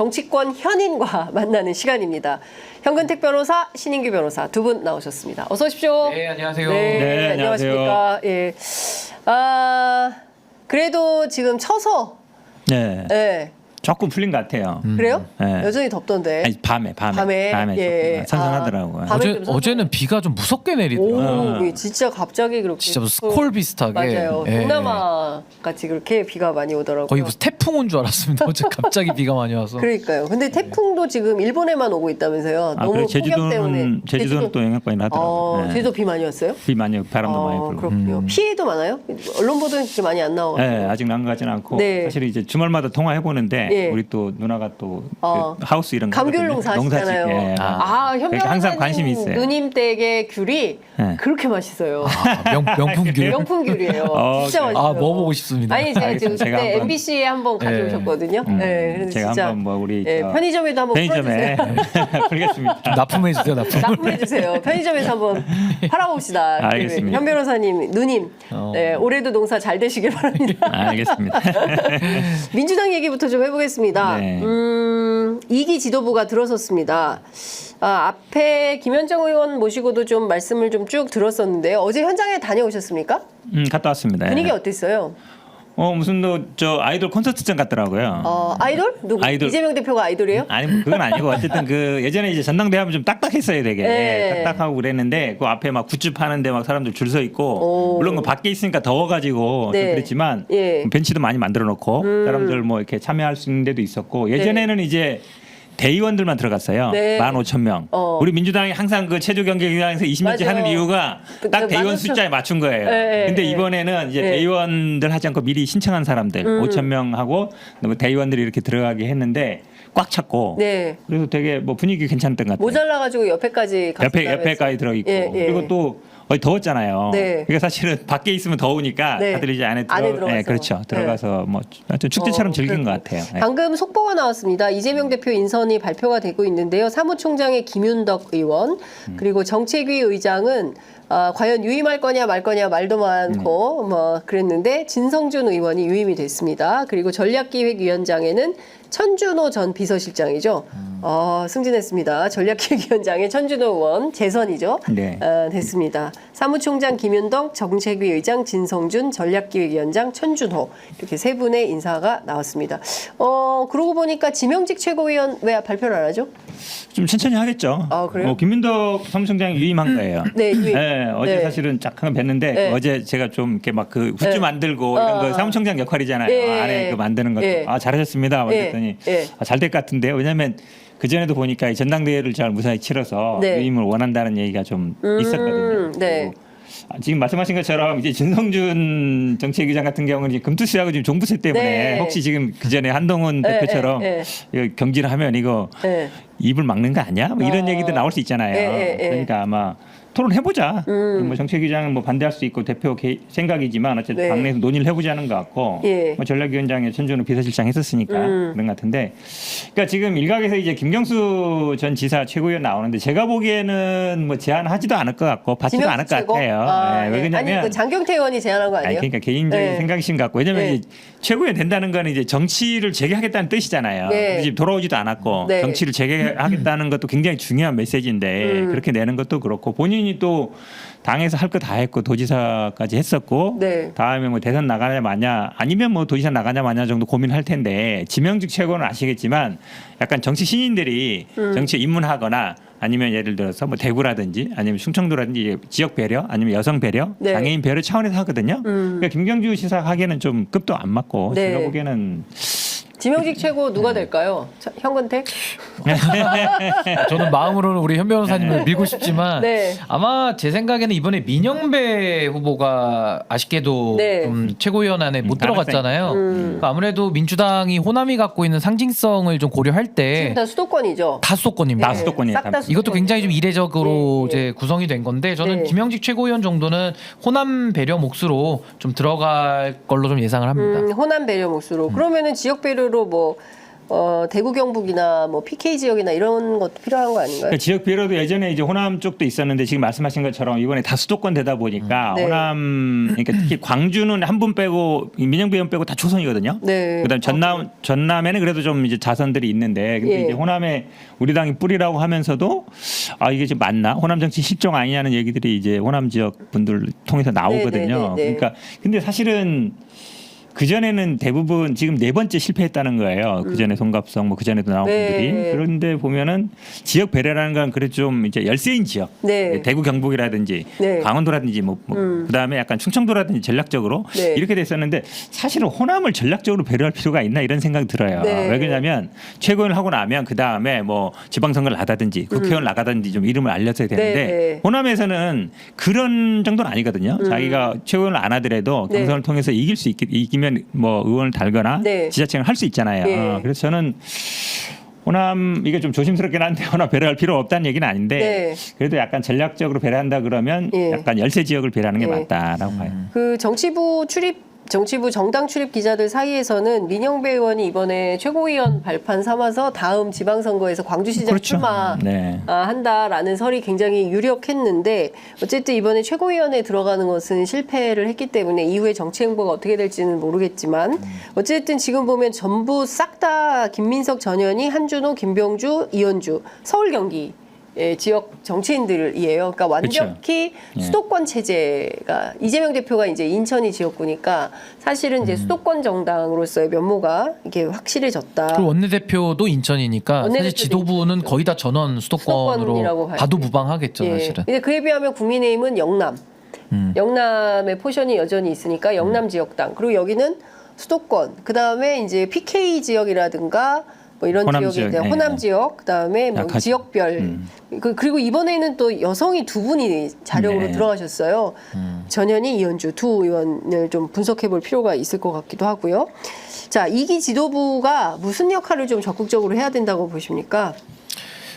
정치권 현인과 만나는 시간입니다. 현근택 변호사, 신인규 변호사 두 분 나오셨습니다. 어서 오십시오. 네, 안녕하세요. 네, 안녕하십니까. 예. 그래도 지금 쳐서 네. 조금 풀린 것 같아요. 그래요? 네. 여전히 덥던데. 아니, 밤에 예. 조금 선선하더라고요. 어제는 비가 좀 무섭게 내리더라고요. 오, 진짜 갑자기 그렇게. 진짜 무슨 스콜 비슷하게. 맞아요. 예. 동남아 같이 그렇게 비가 많이 오더라고요. 거의 무슨 태풍 온 줄 알았습니다. 어제 갑자기 비가 많이 와서. 그러니까요. 근데 태풍도 지금 일본에만 오고 있다면서요. 너무 그래, 폭염 때문에. 제주도는 또 영향권이 나더라고요. 제주도 비 많이 왔어요? 비 많이, 바람도 많이 불고. 그렇군요. 피해도 많아요? 언론 보도는 그렇게 많이 안 나와요. 네, 아직 난 것 같지는 않고 네. 사실 이제 주말마다 통화해 보는데 예. 우리 또 누나가 또 그 하우스 이런 거 감귤 농사 하시잖아요. 예. 현 그러니까 항상 관심이 변호사님 있어요. 누님 댁의 귤이 네. 그렇게 맛있어요. 명품 귤. 명품 귤이에요. 진짜 맛있어요. 먹어보고 싶습니다. 아니 제가 지금 제가 그때 한번- MBC에 한번 가져오셨거든요. 네, 그래서 제가 진짜 한번 뭐 우리 편의점에도 한번 편의점에 풀어주세요. 풀겠습니다. 납품해 주세요, 납품. 납품해 주세요. 편의점에서 한번 팔아봅시다. 알겠습니다. 현 변호사님 누님 네, 올해도 농사 잘 되시길 바랍니다. 알겠습니다. 민주당 얘기부터 좀 해보겠습니다. 네. 2기 지도부가 들어섰습니다. 앞에 김현정 의원 모시고도 좀 말씀을 좀 쭉 들었었는데요. 어제 현장에 다녀오셨습니까? 갔다 왔습니다. 분위기 어땠어요? 무슨 저 아이돌 콘서트장 같더라고요. 아이돌? 누구? 아이돌. 이재명 대표가 아이돌이에요? 아니 그건 아니고 어쨌든 그 예전에 이제 전당대 하면 좀 딱딱했어요 되게 네. 딱딱하고 그랬는데 그 앞에 막 굿즈 파는데 막 사람들 줄 서 있고 물론 그 밖에 있으니까 더워가지고 네. 좀 그랬지만 예. 벤치도 많이 만들어 놓고 사람들 뭐 이렇게 참여할 수 있는 데도 있었고 예전에는 이제 대의원들만 들어갔어요. 네. 15,000명. 우리 민주당이 항상 그 체조 경기장에서 20년째 맞아요. 하는 이유가 딱 대의원 15,000. 숫자에 맞춘 거예요. 네, 근데 네. 이번에는 이제 네. 대의원들 하지 않고 미리 신청한 사람들 5,000명하고 대의원들이 이렇게 들어가게 했는데 꽉 찼고 네. 그래서 되게 뭐 분위기 괜찮았던 것 같아요. 모자라가지고 옆에까지 옆에까지 들어 있고 그리고 또 더웠잖아요. 네. 그러니까 사실은 밖에 있으면 더우니까 네. 다들 이제 안에 들어가서. 네, 그렇죠. 들어가서 뭐 하여튼 축제처럼 즐긴 것 같아요. 네. 방금 속보가 나왔습니다. 이재명 대표 인선이 발표가 되고 있는데요. 사무총장의 김윤덕 의원 그리고 정책위 의장은 과연 유임할 거냐 말 거냐 말도 많고 뭐 그랬는데 진성준 의원이 유임이 됐습니다. 그리고 전략기획위원장에는 천준호 전 비서실장이죠. 승진했습니다. 전략기획위원장의 천준호 의원 재선이죠. 네. 됐습니다. 사무총장 김윤덕, 정책위 의장 진성준, 전략기획위원장 천준호 이렇게 세 분의 인사가 나왔습니다. 그러고 보니까 지명직 최고위원 왜 발표를 안 하죠? 좀 천천히 하겠죠. 그래요? 김민덕 사무총장이 유임한 거예요. 네, 유임. 어제 네. 사실은 잠깐 뵀는데 네. 어제 제가 좀 이렇게 막 그 굿즈 만들고 이런 거 사무총장 역할이잖아요. 네. 안에 그 만드는 것도 네. 잘하셨습니다. 네. 그랬더니 네. 잘 될 것 같은데요. 왜냐하면 그 전에도 보니까 이 전당대회를 잘 무사히 치러서 네. 유임을 원한다는 얘기가 좀 있었거든요. 네. 그리고 지금 말씀하신 것처럼 이제 진성준 정책위장 같은 경우는 이제 금투시하고 지금 종부세 때문에 네. 혹시 지금 그 전에 한동훈 네, 대표처럼 네, 이거 경질을 하면 이거 네. 입을 막는 거 아니야? 뭐 이런 얘기도 나올 수 있잖아요. 네. 그러니까 아마 토론해보자. 뭐 정책위장은 뭐 반대할 수 있고 대표 생각이지만 어쨌든 네. 당내에서 논의를 해보자는 것 같고 예. 뭐 전략위원장에 천준호 비서실장 했었으니까 그런 것 같은데 그러니까 지금 일각에서 이제 김경수 전 지사 최고위원 나오는데 제가 보기에는 뭐 제안하지도 않을 것 같고 받지도 않을 것 최고? 같아요. 왜 그러냐면 아니, 그 장경태 의원이 제안한 거 아니에요? 그러니까 개인적인 네. 생각이신 것 같고 왜냐면 네. 이제 최고위원 된다는 거는 이제 정치를 재개하겠다는 뜻이잖아요. 네. 지금 돌아오지도 않았고 네. 정치를 재개하겠다는 것도 굉장히 중요한 메시지인데 그렇게 내는 것도 그렇고 본인이 또 당에서 할 거 다 했고 도지사까지 했었고 네. 다음에 뭐 대선 나가냐 마냐 아니면 뭐 도지사 나가냐 마냐 정도 고민할 텐데 지명직 최고는 아시겠지만 약간 정치 신인들이 정치에 입문하거나 아니면 예를 들어서 뭐 대구라든지 아니면 충청도라든지 지역 배려 아니면 여성 배려 네. 장애인 배려 차원에서 하거든요. 그러니까 김경주 지사 하기에는 좀 급도 안 맞고 네. 제가 보기에는 지명직 최고 누가 될까요? 현근택? 저는 마음으로는 우리 현 변호사님을 밀고 싶지만 네. 아마 제 생각에는 이번에 민영배 후보가 아쉽게도 네. 좀 최고위원 안에 못 들어갔잖아요. 그러니까 아무래도 민주당이 호남이 갖고 있는 상징성을 좀 고려할 지금 때 다 수도권이죠. 다 수도권입니다. 다 수도권이에요. 싹다 이것도 굉장히 좀 이례적으로 네, 네. 이제 구성이 된 건데 저는 네. 김영직 최고위원 정도는 호남 배려 몫으로 좀 들어갈 걸로 좀 예상을 합니다. 호남 배려 몫으로. 그러면은 지역 배려로 뭐 대구 경북이나 뭐 PK 지역이나 이런 것도 필요한 거 아닌가요? 그러니까 지역 비례도 예전에 이제 호남 쪽도 있었는데 지금 말씀하신 것처럼 이번에 다 수도권 되다 보니까 네. 호남 그러니까 특히 광주는 한 분 빼고 민영배 의원 빼고 다 초선이거든요. 네. 그다음 전남에는 그래도 좀 이제 자선들이 있는데 근데 예. 이제 호남에 우리 당이 뿌리라고 하면서도 아 이게 지금 맞나 호남 정치 실종 아니냐는 얘기들이 이제 호남 지역 분들 통해서 나오거든요. 네. 그러니까 근데 사실은 그 전에는 대부분 지금 네 번째 실패했다는 거예요. 그 전에 송갑성 뭐 그 전에도 나온 네. 분들이 그런데 보면은 지역 배려라는 건 그래도 좀 이제 열세인 지역, 네. 대구 경북이라든지 네. 강원도라든지 뭐 그다음에 약간 충청도라든지 전략적으로 네. 이렇게 됐었는데 사실은 호남을 전략적으로 배려할 필요가 있나 이런 생각이 들어요. 네. 왜 그러냐면 최고위원을 하고 나면 그 다음에 뭐 지방선거를 나가든지 국회의원 나가든지 좀 이름을 알렸어야 되는데 네. 호남에서는 그런 정도는 아니거든요. 자기가 최고위원을 안 하더라도 네. 경선을 통해서 이기면 뭐 의원을 달거나 네. 지자체를 할 수 있잖아요. 네. 그래서 저는 호남 이게 좀 조심스럽긴 한데 호남 배려할 필요 없다는 얘기는 아닌데 네. 그래도 약간 전략적으로 배려한다 그러면 예. 약간 열세 지역을 배려하는 게 예. 맞다라고 봐요. 그 정치부 정당 출입 기자들 사이에서는 민영배 의원이 이번에 최고위원 발판 삼아서 다음 지방선거에서 광주시장 그렇죠. 출마 네. 한다라는 설이 굉장히 유력했는데 어쨌든 이번에 최고위원에 들어가는 것은 실패를 했기 때문에 이후에 정치 행보가 어떻게 될지는 모르겠지만 어쨌든 지금 보면 전부 싹 다 김민석, 전현희, 한준호, 김병주, 이현주 서울 경기 지역 정치인들이에요. 그러니까 완벽히 그렇죠. 수도권 체제가 이재명 대표가 이제 인천이 지역구니까 사실은 이제 수도권 정당으로서의 면모가 이게 확실해졌다. 그리고 원내대표도 인천이니까 사실 원내대표도 지도부는 인천이죠. 거의 다 전원 수도권이라고 수도권으로 봐야죠. 봐도 무방하겠죠, 예. 사실은. 근데 그에 비하면 국민의힘은 영남, 영남의 포션이 여전히 있으니까 영남 지역당. 그리고 여기는 수도권. 그 다음에 이제 PK 지역이라든가 뭐 이런 호남 지역에 지역, 대한 예. 호남 지역, 그다음에 뭐 약하죠. 지역별. 그리고 이번에는 또 여성이 두 분이 자력으로 네. 들어가셨어요. 전현희, 이현주 두 의원을 좀 분석해 볼 필요가 있을 것 같기도 하고요. 자, 2기 지도부가 무슨 역할을 좀 적극적으로 해야 된다고 보십니까?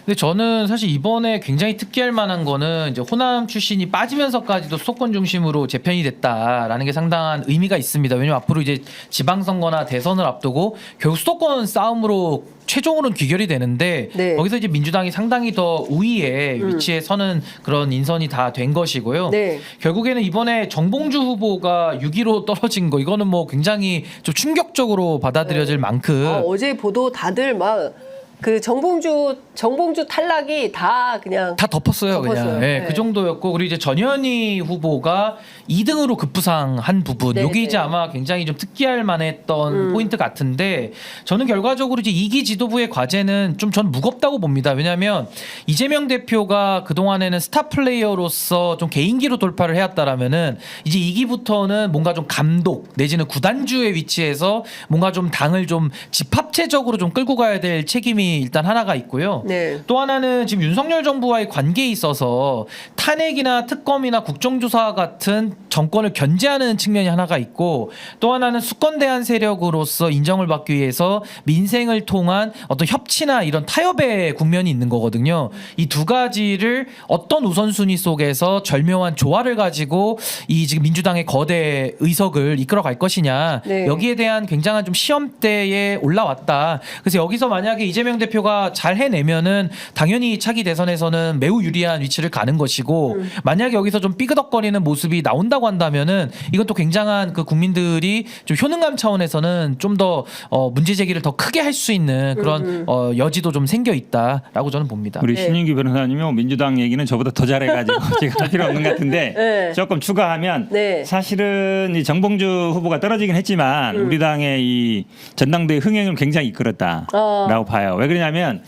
근데 저는 사실 이번에 굉장히 특기할 만한 거는 이제 호남 출신이 빠지면서까지도 수도권 중심으로 재편이 됐다라는 게 상당한 의미가 있습니다. 왜냐면 앞으로 이제 지방선거나 대선을 앞두고 결국 수도권 싸움으로 최종으로는 귀결이 되는데 네. 거기서 이제 민주당이 상당히 더 우위에 위치에 서는 그런 인선이 다 된 것이고요. 네. 결국에는 이번에 정봉주 후보가 6위로 떨어진 거 이거는 뭐 굉장히 좀 충격적으로 받아들여질 만큼 어제 보도 다들 막 그 정봉주 탈락이 다 그냥 다 덮었어요. 덮었어요. 그냥. 예, 네. 그 정도였고 그리고 이제 전현희 후보가 2등으로 급부상한 부분 네, 요게 이제 네. 아마 굉장히 좀 특기할 만했던 포인트 같은데 저는 결과적으로 이제 2기 지도부의 과제는 좀 전 무겁다고 봅니다. 왜냐하면 이재명 대표가 그동안에는 스타 플레이어로서 좀 개인기로 돌파를 해왔다라면은 이제 2기부터는 뭔가 좀 감독 내지는 구단주의 위치에서 뭔가 좀 당을 좀 집합체적으로 좀 끌고 가야 될 책임이 일단 하나가 있고요. 네. 또 하나는 지금 윤석열 정부와의 관계에 있어서 탄핵이나 특검이나 국정조사 같은 정권을 견제하는 측면이 하나가 있고 또 하나는 수권 대한 세력으로서 인정을 받기 위해서 민생을 통한 어떤 협치나 이런 타협의 국면이 있는 거거든요. 이 두 가지를 어떤 우선순위 속에서 절묘한 조화를 가지고 이 지금 민주당의 거대 의석을 이끌어갈 것이냐 네. 여기에 대한 굉장한 좀 시험대에 올라왔다. 그래서 여기서 만약에 이재명 대표가 잘 해내면은 당연히 차기 대선에서는 매우 유리한 위치를 가는 것이고 만약에 여기서 좀 삐그덕거리는 모습이 나온다고 한다면은 이것도 굉장한 그 국민들이 좀 효능감 차원에서는 좀 더 문제 제기를 더 크게 할 수 있는 그런 여지도 좀 생겨 있다라고 저는 봅니다. 우리 네. 신인규 변호사님이 민주당 얘기는 저보다 더 잘해가지고 제가 할 필요 없는 것 같은데 네. 조금 추가하면 네. 사실은 이 정봉주 후보가 떨어지긴 했지만 우리 당의 이 전당대회 흥행을 굉장히 이끌었다라고 봐요. 왜 그러냐면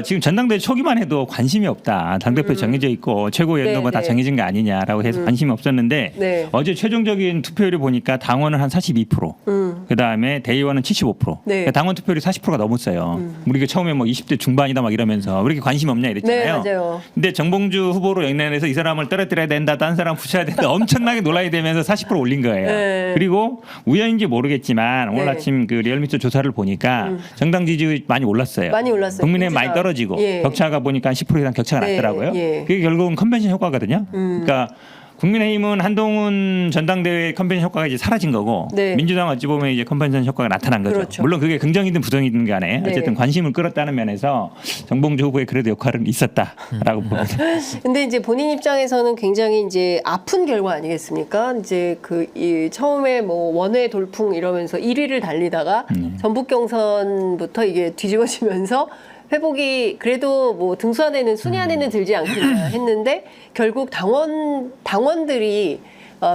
지금 전당대회 초기만 해도 관심이 없다. 당대표 정해져 있고 최고위원도 뭐 다 네. 정해진 거 아니냐라고 해서 관심이 없었는데 네. 어제 최종적인 투표율을 보니까 당원은 한 42%, 그다음에 대의원은 75%. 네. 그러니까 당원 투표율이 40%가 넘었어요. 우리가 처음에 뭐 20대 중반이다 막 이러면서 왜 이렇게 관심 없냐 이랬잖아요. 네, 맞아요. 근데 정봉주 후보로 영내에서 이 사람을 떨어뜨려야 된다, 딴 사람 붙여야 된다 엄청나게 논란이 되면서 40% 올린 거예요. 네. 그리고 우연인지 모르겠지만 오늘 네. 아침 그 리얼미터 조사를 보니까 정당 지지율이 많이 올랐어요. 많이 올랐어요. 국민의힘 많이 민주당. 떨어지고 예. 격차가 보니까 한 10% 이상 격차가 네, 났더라고요. 예. 그게 결국은 컨벤션 효과거든요. 그러니까 국민의힘은 한동훈 전당대회 컨벤션 효과가 이제 사라진 거고 네. 민주당 어찌 보면 이제 컨벤션 효과가 나타난 거죠. 그렇죠. 물론 그게 긍정이든 부정이든 간에 네. 어쨌든 관심을 끌었다는 면에서 정봉주 후보의 그래도 역할은 있었다라고 봅니다. 근데 이제 본인 입장에서는 굉장히 이제 아픈 결과 아니겠습니까? 이제 이 처음에 뭐 원외 돌풍 이러면서 1위를 달리다가 전북 경선부터 이게 뒤집어지면서 회복이 그래도 뭐 등수 안에는 순위 안에는 들지 않겠나 했는데 결국 당원들이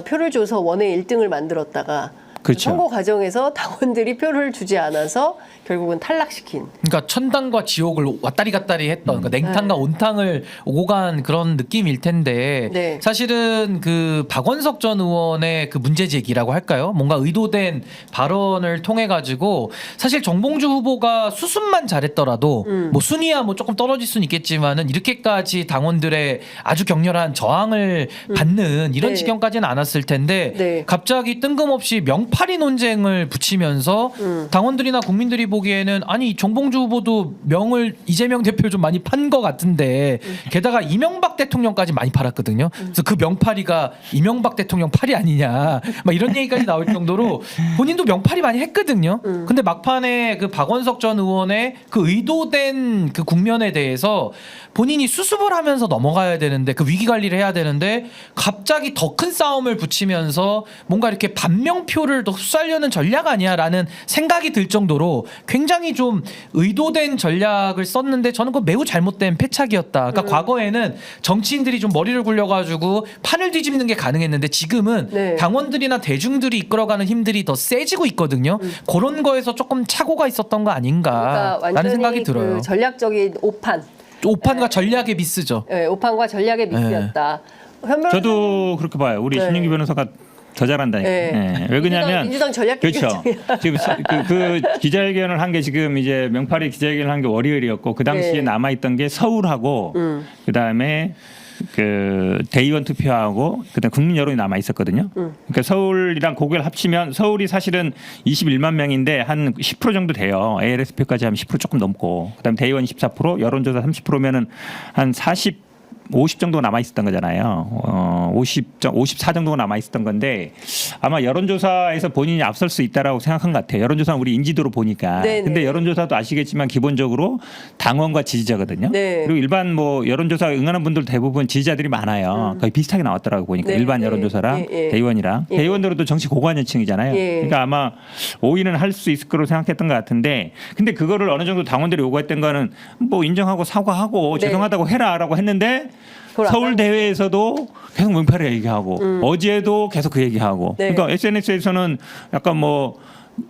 표를 줘서 원외 1등을 만들었다가 그렇죠. 선거 과정에서 당원들이 표를 주지 않아서 결국은 탈락시킨. 그러니까 천당과 지옥을 왔다리 갔다리 했던 그러니까 냉탕과 온탕을 오고 간 그런 느낌일 텐데 네. 사실은 그 박원석 전 의원의 그 문제 제기라고 할까요? 뭔가 의도된 발언을 통해 가지고 사실 정봉주 후보가 수습만 잘했더라도 뭐 순위야 뭐 조금 떨어질 수는 있겠지만은 이렇게까지 당원들의 아주 격렬한 저항을 받는 이런 네. 지경까지는 않았을 텐데 네. 갑자기 뜬금없이 명파리 논쟁을 붙이면서 당원들이나 국민들이 보기에는 아니 정봉주 후보도 명을 이재명 대표 좀 많이 판 것 같은데 게다가 이명박 대통령까지 많이 팔았거든요. 그래서 그 명파리가 이명박 대통령 팔이 아니냐 막 이런 얘기까지 나올 정도로 본인도 명파리 많이 했거든요. 근데 막판에 그 박원석 전 의원의 그 의도된 그 국면에 대해서 본인이 수습을 하면서 넘어가야 되는데 그 위기 관리를 해야 되는데 갑자기 더 큰 싸움을 붙이면서 뭔가 이렇게 반명표를 더 흡수하려는 전략 아니야라는 생각이 들 정도로 굉장히 좀 의도된 전략을 썼는데 저는 그거 매우 잘못된 패착이었다. 그러니까 과거에는 정치인들이 좀 머리를 굴려가지고 판을 뒤집는 게 가능했는데 지금은 네. 당원들이나 대중들이 이끌어가는 힘들이 더 세지고 있거든요. 그런 거에서 조금 착오가 있었던 거 그러니까 아닌가라는 완전히 생각이 들어요. 그 전략적인 오판. 오판과 전략의 미스죠. 네, 오판과 전략의 미스였다. 현 변호사님, 저도 그렇게 봐요. 우리 네. 신윤기 변호사가 더 잘한다니까. 네. 예. 왜 그러냐면 민주당 전략 그렇죠. 지금 그 기자회견을 한 게 지금 이제 명파리 기자회견을 한 게 월요일이었고 그 당시에 네. 남아 있던 게 서울하고 그 다음에 그 대의원 투표하고 그다음 국민 여론이 남아 있었거든요. 그러니까 서울이랑 고개를 합치면 서울이 사실은 21만 명인데 한 10% 정도 돼요. ALS 표까지 하면 10% 조금 넘고 그다음 대의원 14%, 여론조사 30%면은 한 50 정도가 남아 있었던 거잖아요. 54 정도가 남아 있었던 건데 아마 여론조사에서 본인이 앞설 수 있다라고 생각한 것 같아요. 여론조사는 우리 인지도로 보니까. 네네. 근데 여론조사도 아시겠지만 기본적으로 당원과 지지자거든요. 네. 그리고 일반 뭐 여론조사 응하는 분들 대부분 지지자들이 많아요. 거의 비슷하게 나왔더라고 보니까 네, 일반 네. 여론조사랑 예, 예. 대의원이랑 예. 대의원들도 정치 고관여층이잖아요. 예. 그러니까 아마 5위는 할 수 있을 거로 생각했던 것 같은데 근데 그거를 어느 정도 당원들이 요구했던 거는 뭐 인정하고 사과하고 네. 죄송하다고 해라라고 했는데 그걸 안 서울 하고. 대회에서도 계속 명파를 얘기하고 어제도 계속 그 얘기하고 네. 그러니까 SNS에서는 약간 뭐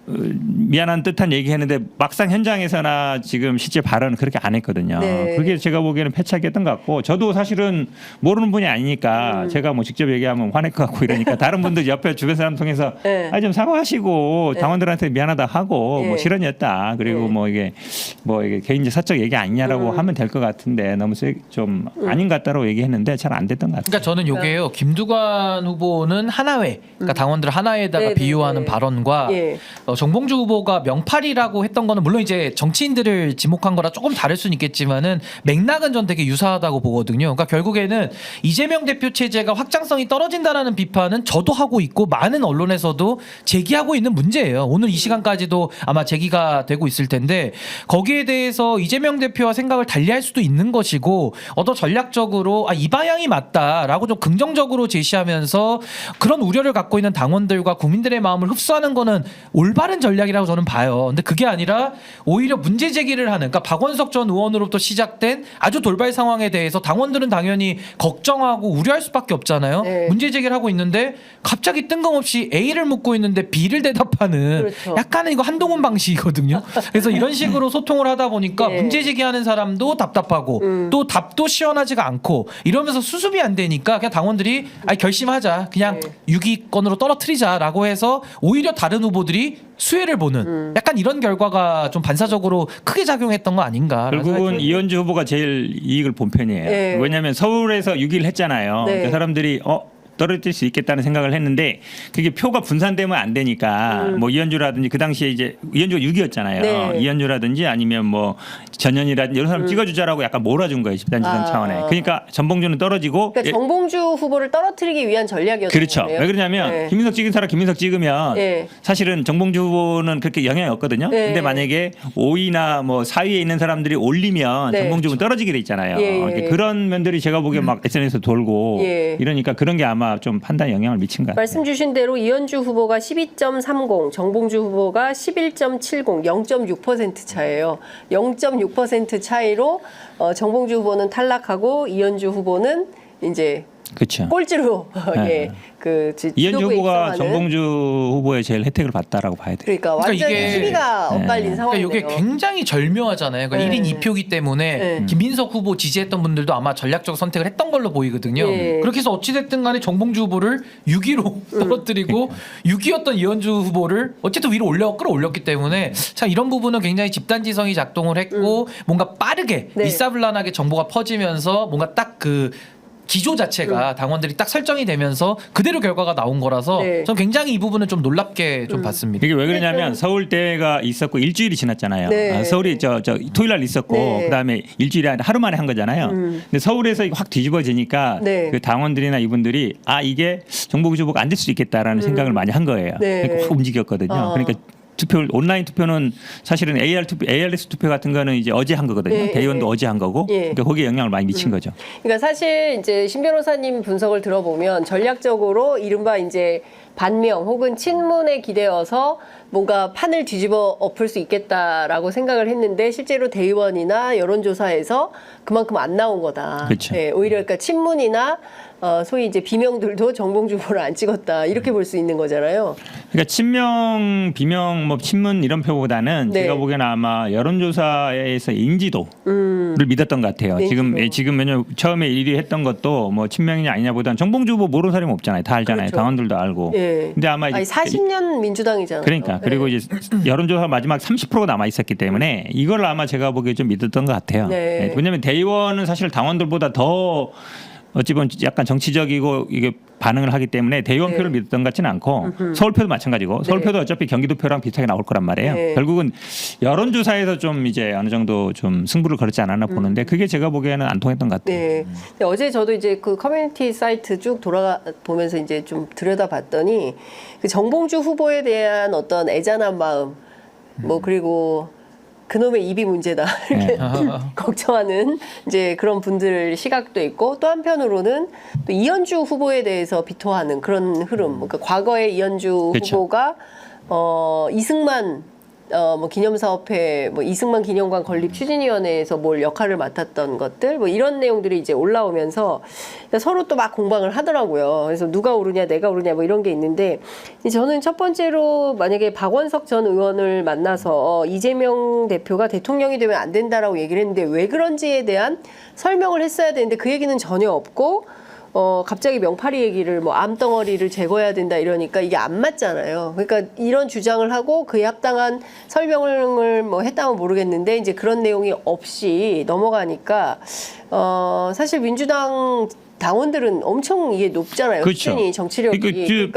미안한 듯한 얘기했는데 막상 현장에서나 지금 실제 발언은 그렇게 안 했거든요. 네. 그게 제가 보기에는 패착이었던 것 같고 저도 사실은 모르는 분이 아니니까 제가 뭐 직접 얘기하면 화낼 것 같고 이러니까 다른 분들 옆에 주변 사람 통해서 네. 좀 사과하시고 당원들한테 미안하다 하고 네. 뭐 실언이었다 그리고 네. 뭐 이게 개인적 사적 얘기 아니냐라고 하면 될 것 같은데 너무 좀 아닌 것 같다고 얘기했는데 잘 안 됐던 것 같아요. 그러니까 저는 요게요. 김두관 후보는 하나회, 그러니까 당원들 하나회에다가 네, 네, 비유하는 네. 발언과 예. 정봉주 후보가 명팔이라고 했던 거는 물론 이제 정치인들을 지목한 거라 조금 다를 수는 있겠지만은 맥락은 전 되게 유사하다고 보거든요. 그러니까 결국에는 이재명 대표 체제가 확장성이 떨어진다라는 비판은 저도 하고 있고 많은 언론에서도 제기하고 있는 문제예요. 오늘 이 시간까지도 아마 제기가 되고 있을 텐데 거기에 대해서 이재명 대표와 생각을 달리할 수도 있는 것이고 어떤 전략적으로 이 방향이 맞다라고 좀 긍정적으로 제시하면서 그런 우려를 갖고 있는 당원들과 국민들의 마음을 흡수하는 거는 올바른 전략이라고 저는 봐요. 근데 그게 아니라 오히려 문제 제기를 하는 그러니까 박원석 전 의원으로부터 시작된 아주 돌발 상황에 대해서 당원들은 당연히 걱정하고 우려할 수밖에 없잖아요. 네. 문제 제기를 하고 있는데 갑자기 뜬금없이 A를 묻고 있는데 B를 대답하는 그렇죠. 약간은 이거 한동훈 방식이거든요. 그래서 이런 식으로 소통을 하다 보니까 네. 문제 제기하는 사람도 답답하고 또 답도 시원하지가 않고 이러면서 수습이 안 되니까 그냥 당원들이 결심하자. 그냥 네. 6위권으로 떨어뜨리자라고 해서 오히려 다른 후보들이 수혜를 보는 약간 이런 결과가 좀 반사적으로 크게 작용했던 거 아닌가. 결국은 이현주 후보가 제일 이익을 본 편이에요. 네. 왜냐하면 서울에서 6위를 했잖아요. 네. 그러니까 사람들이 떨어질 수 있겠다는 생각을 했는데 그게 표가 분산되면 안 되니까 뭐 이현주라든지 그 당시에 이제 이현주가 6위였잖아요. 네. 이현주라든지 아니면 뭐 전현이라든지 이런 사람 찍어주자라고 약간 몰아준 거예요. 집단지성 차원에. 그러니까 전봉주는 떨어지고 그러니까 정봉주 후보를 떨어뜨리기 위한 전략이었던 그렇죠. 거네요. 왜 그러냐면 네. 김민석 찍은 사람 김민석 찍으면 네. 사실은 정봉주 후보는 그렇게 영향이 없거든요. 네. 근데 만약에 5위나 뭐 4위에 있는 사람들이 올리면 네. 정봉주 후보는 떨어지게 돼 있잖아요. 예. 그런 면들이 제가 보기에 막 SNS에서 돌고 예. 이러니까 그런 게 아마 좀 판단에 영향을 미친 것 같아요. 말씀 주신 대로 이현주 후보가 12.30, 정봉주 후보가 11.70, 0.6% 차예요. 0.6% 차이로 정봉주 후보는 탈락하고 이현주 후보는 이제 그렇죠. 꼴찌로 네. 이현주 지도부에 후보가 입성하는. 정봉주 후보의 제일 혜택을 봤다라고 봐야 돼요. 그러니까 완전 이게- TV가 엇갈린 상황이네요. 그러니까 이게 굉장히 절묘하잖아요. 그러니까 네. 1인 2표기 때문에 네. 김민석 후보 지지했던 분들도 아마 전략적 선택을 했던 걸로 보이거든요. 네. 그렇게 해서 어찌됐든 간에 정봉주 후보를 6위로 떨어뜨리고 6위였던 이현주 후보를 어쨌든 위로 끌어올렸기 때문에 참 이런 부분은 굉장히 집단지성이 작동을 했고 뭔가 빠르게 네. 일사불란하게 정보가 퍼지면서 뭔가 딱 그 기조 자체가 당원들이 딱 설정이 되면서 그대로 결과가 나온 거라서 네. 전 굉장히 이 부분은 좀 놀랍게 좀 봤습니다. 이게 왜 그러냐면 서울대가 있었고 일주일이 지났잖아요. 네. 서울이 저 토요일 날 있었고 네. 그다음에 일주일이 아니라 하루 만에 한 거잖아요. 근데 서울에서 이거 확 뒤집어지니까 네. 그 당원들이나 이분들이 이게 정봉주 후보가 안 될 수 있겠다라는 생각을 많이 한 거예요. 네. 그러니까 확 움직였거든요. 그러니까 온라인 투표는 사실은 ARS 투표 같은 거는 이제 어제 한 거거든요. 예, 대의원도 예. 어제 한 거고. 예. 그러니까 거기에 영향을 많이 미친 거죠. 그러니까 사실 이제 신 변호사님 분석을 들어보면 전략적으로 이른바 이제 반명 혹은 친문에 기대어서 뭔가 판을 뒤집어 엎을 수 있겠다라고 생각을 했는데 실제로 대의원이나 여론조사에서 그만큼 안 나온 거다. 그렇죠. 네, 오히려 그러니까 친문이나 소위 이제 비명들도 정봉주 후보를 안 찍었다 이렇게 볼 수 있는 거잖아요. 그러니까 친명, 비명, 뭐 친문 이런 표보다는 네. 제가 보기에는 아마 여론조사에서 인지도를 믿었던 것 같아요. 인지도. 지금 왜냐면 처음에 1위 했던 것도 뭐 친명이냐 아니냐보다는 정봉주 후보 모르는 사람이 없잖아요. 다 알잖아요. 그렇죠. 당원들도 알고. 예. 근데 아마 아니 40년 민주당이잖아요. 그러니까 그리고 네. 이제 여론조사 마지막 30%가 남아 있었기 때문에 이걸 아마 제가 보기에 좀 믿었던 것 같아요. 네. 네, 왜냐하면 대의원은 사실 당원들보다 더 어찌 보면 약간 정치적이고 이게 반응을 하기 때문에 대의원 네. 표를 믿었던 것 같지는 않고 서울표도 마찬가지고 서울표도 어차피 경기도표랑 비슷하게 나올 거란 말이에요. 네. 결국은 여론조사에서 좀 이제 어느 정도 좀 승부를 걸었지 않았나 보는데 그게 제가 보기에는 안 통했던 것 같아요. 네. 근데 어제 저도 이제 그 커뮤니티 사이트 쭉 돌아가 보면서 이제 좀 들여다봤더니 그 정봉주 후보에 대한 어떤 애잔한 마음, 뭐 그리고 그놈의 입이 문제다 이렇게 걱정하는 이제 그런 분들 시각도 있고 또 한편으로는 또 이현주 후보에 대해서 비토하는 그런 흐름. 그러니까 과거에 이현주 그렇죠. 후보가 이승만 뭐 기념사업회 뭐 이승만 기념관 건립 추진위원회에서 뭘 역할을 맡았던 것들 뭐 이런 내용들이 이제 올라오면서 서로 또 막 공방을 하더라고요. 그래서 누가 오르냐 내가 오르냐 뭐 이런 게 있는데 저는 첫 번째로 만약에 박원석 전 의원을 만나서 이재명 대표가 대통령이 되면 안 된다라고 얘기를 했는데 왜 그런지에 대한 설명을 했어야 되는데 그 얘기는 전혀 없고 갑자기 명파리 얘기를 뭐 암덩어리를 제거해야 된다 이러니까 이게 안 맞잖아요. 그러니까 이런 주장을 하고 그에 합당한 설명을 뭐 했다면 모르겠는데 이제 그런 내용이 없이 넘어가니까 사실 민주당 당원들은 엄청 이게 높잖아요. 그렇죠. 수준이 정치력이.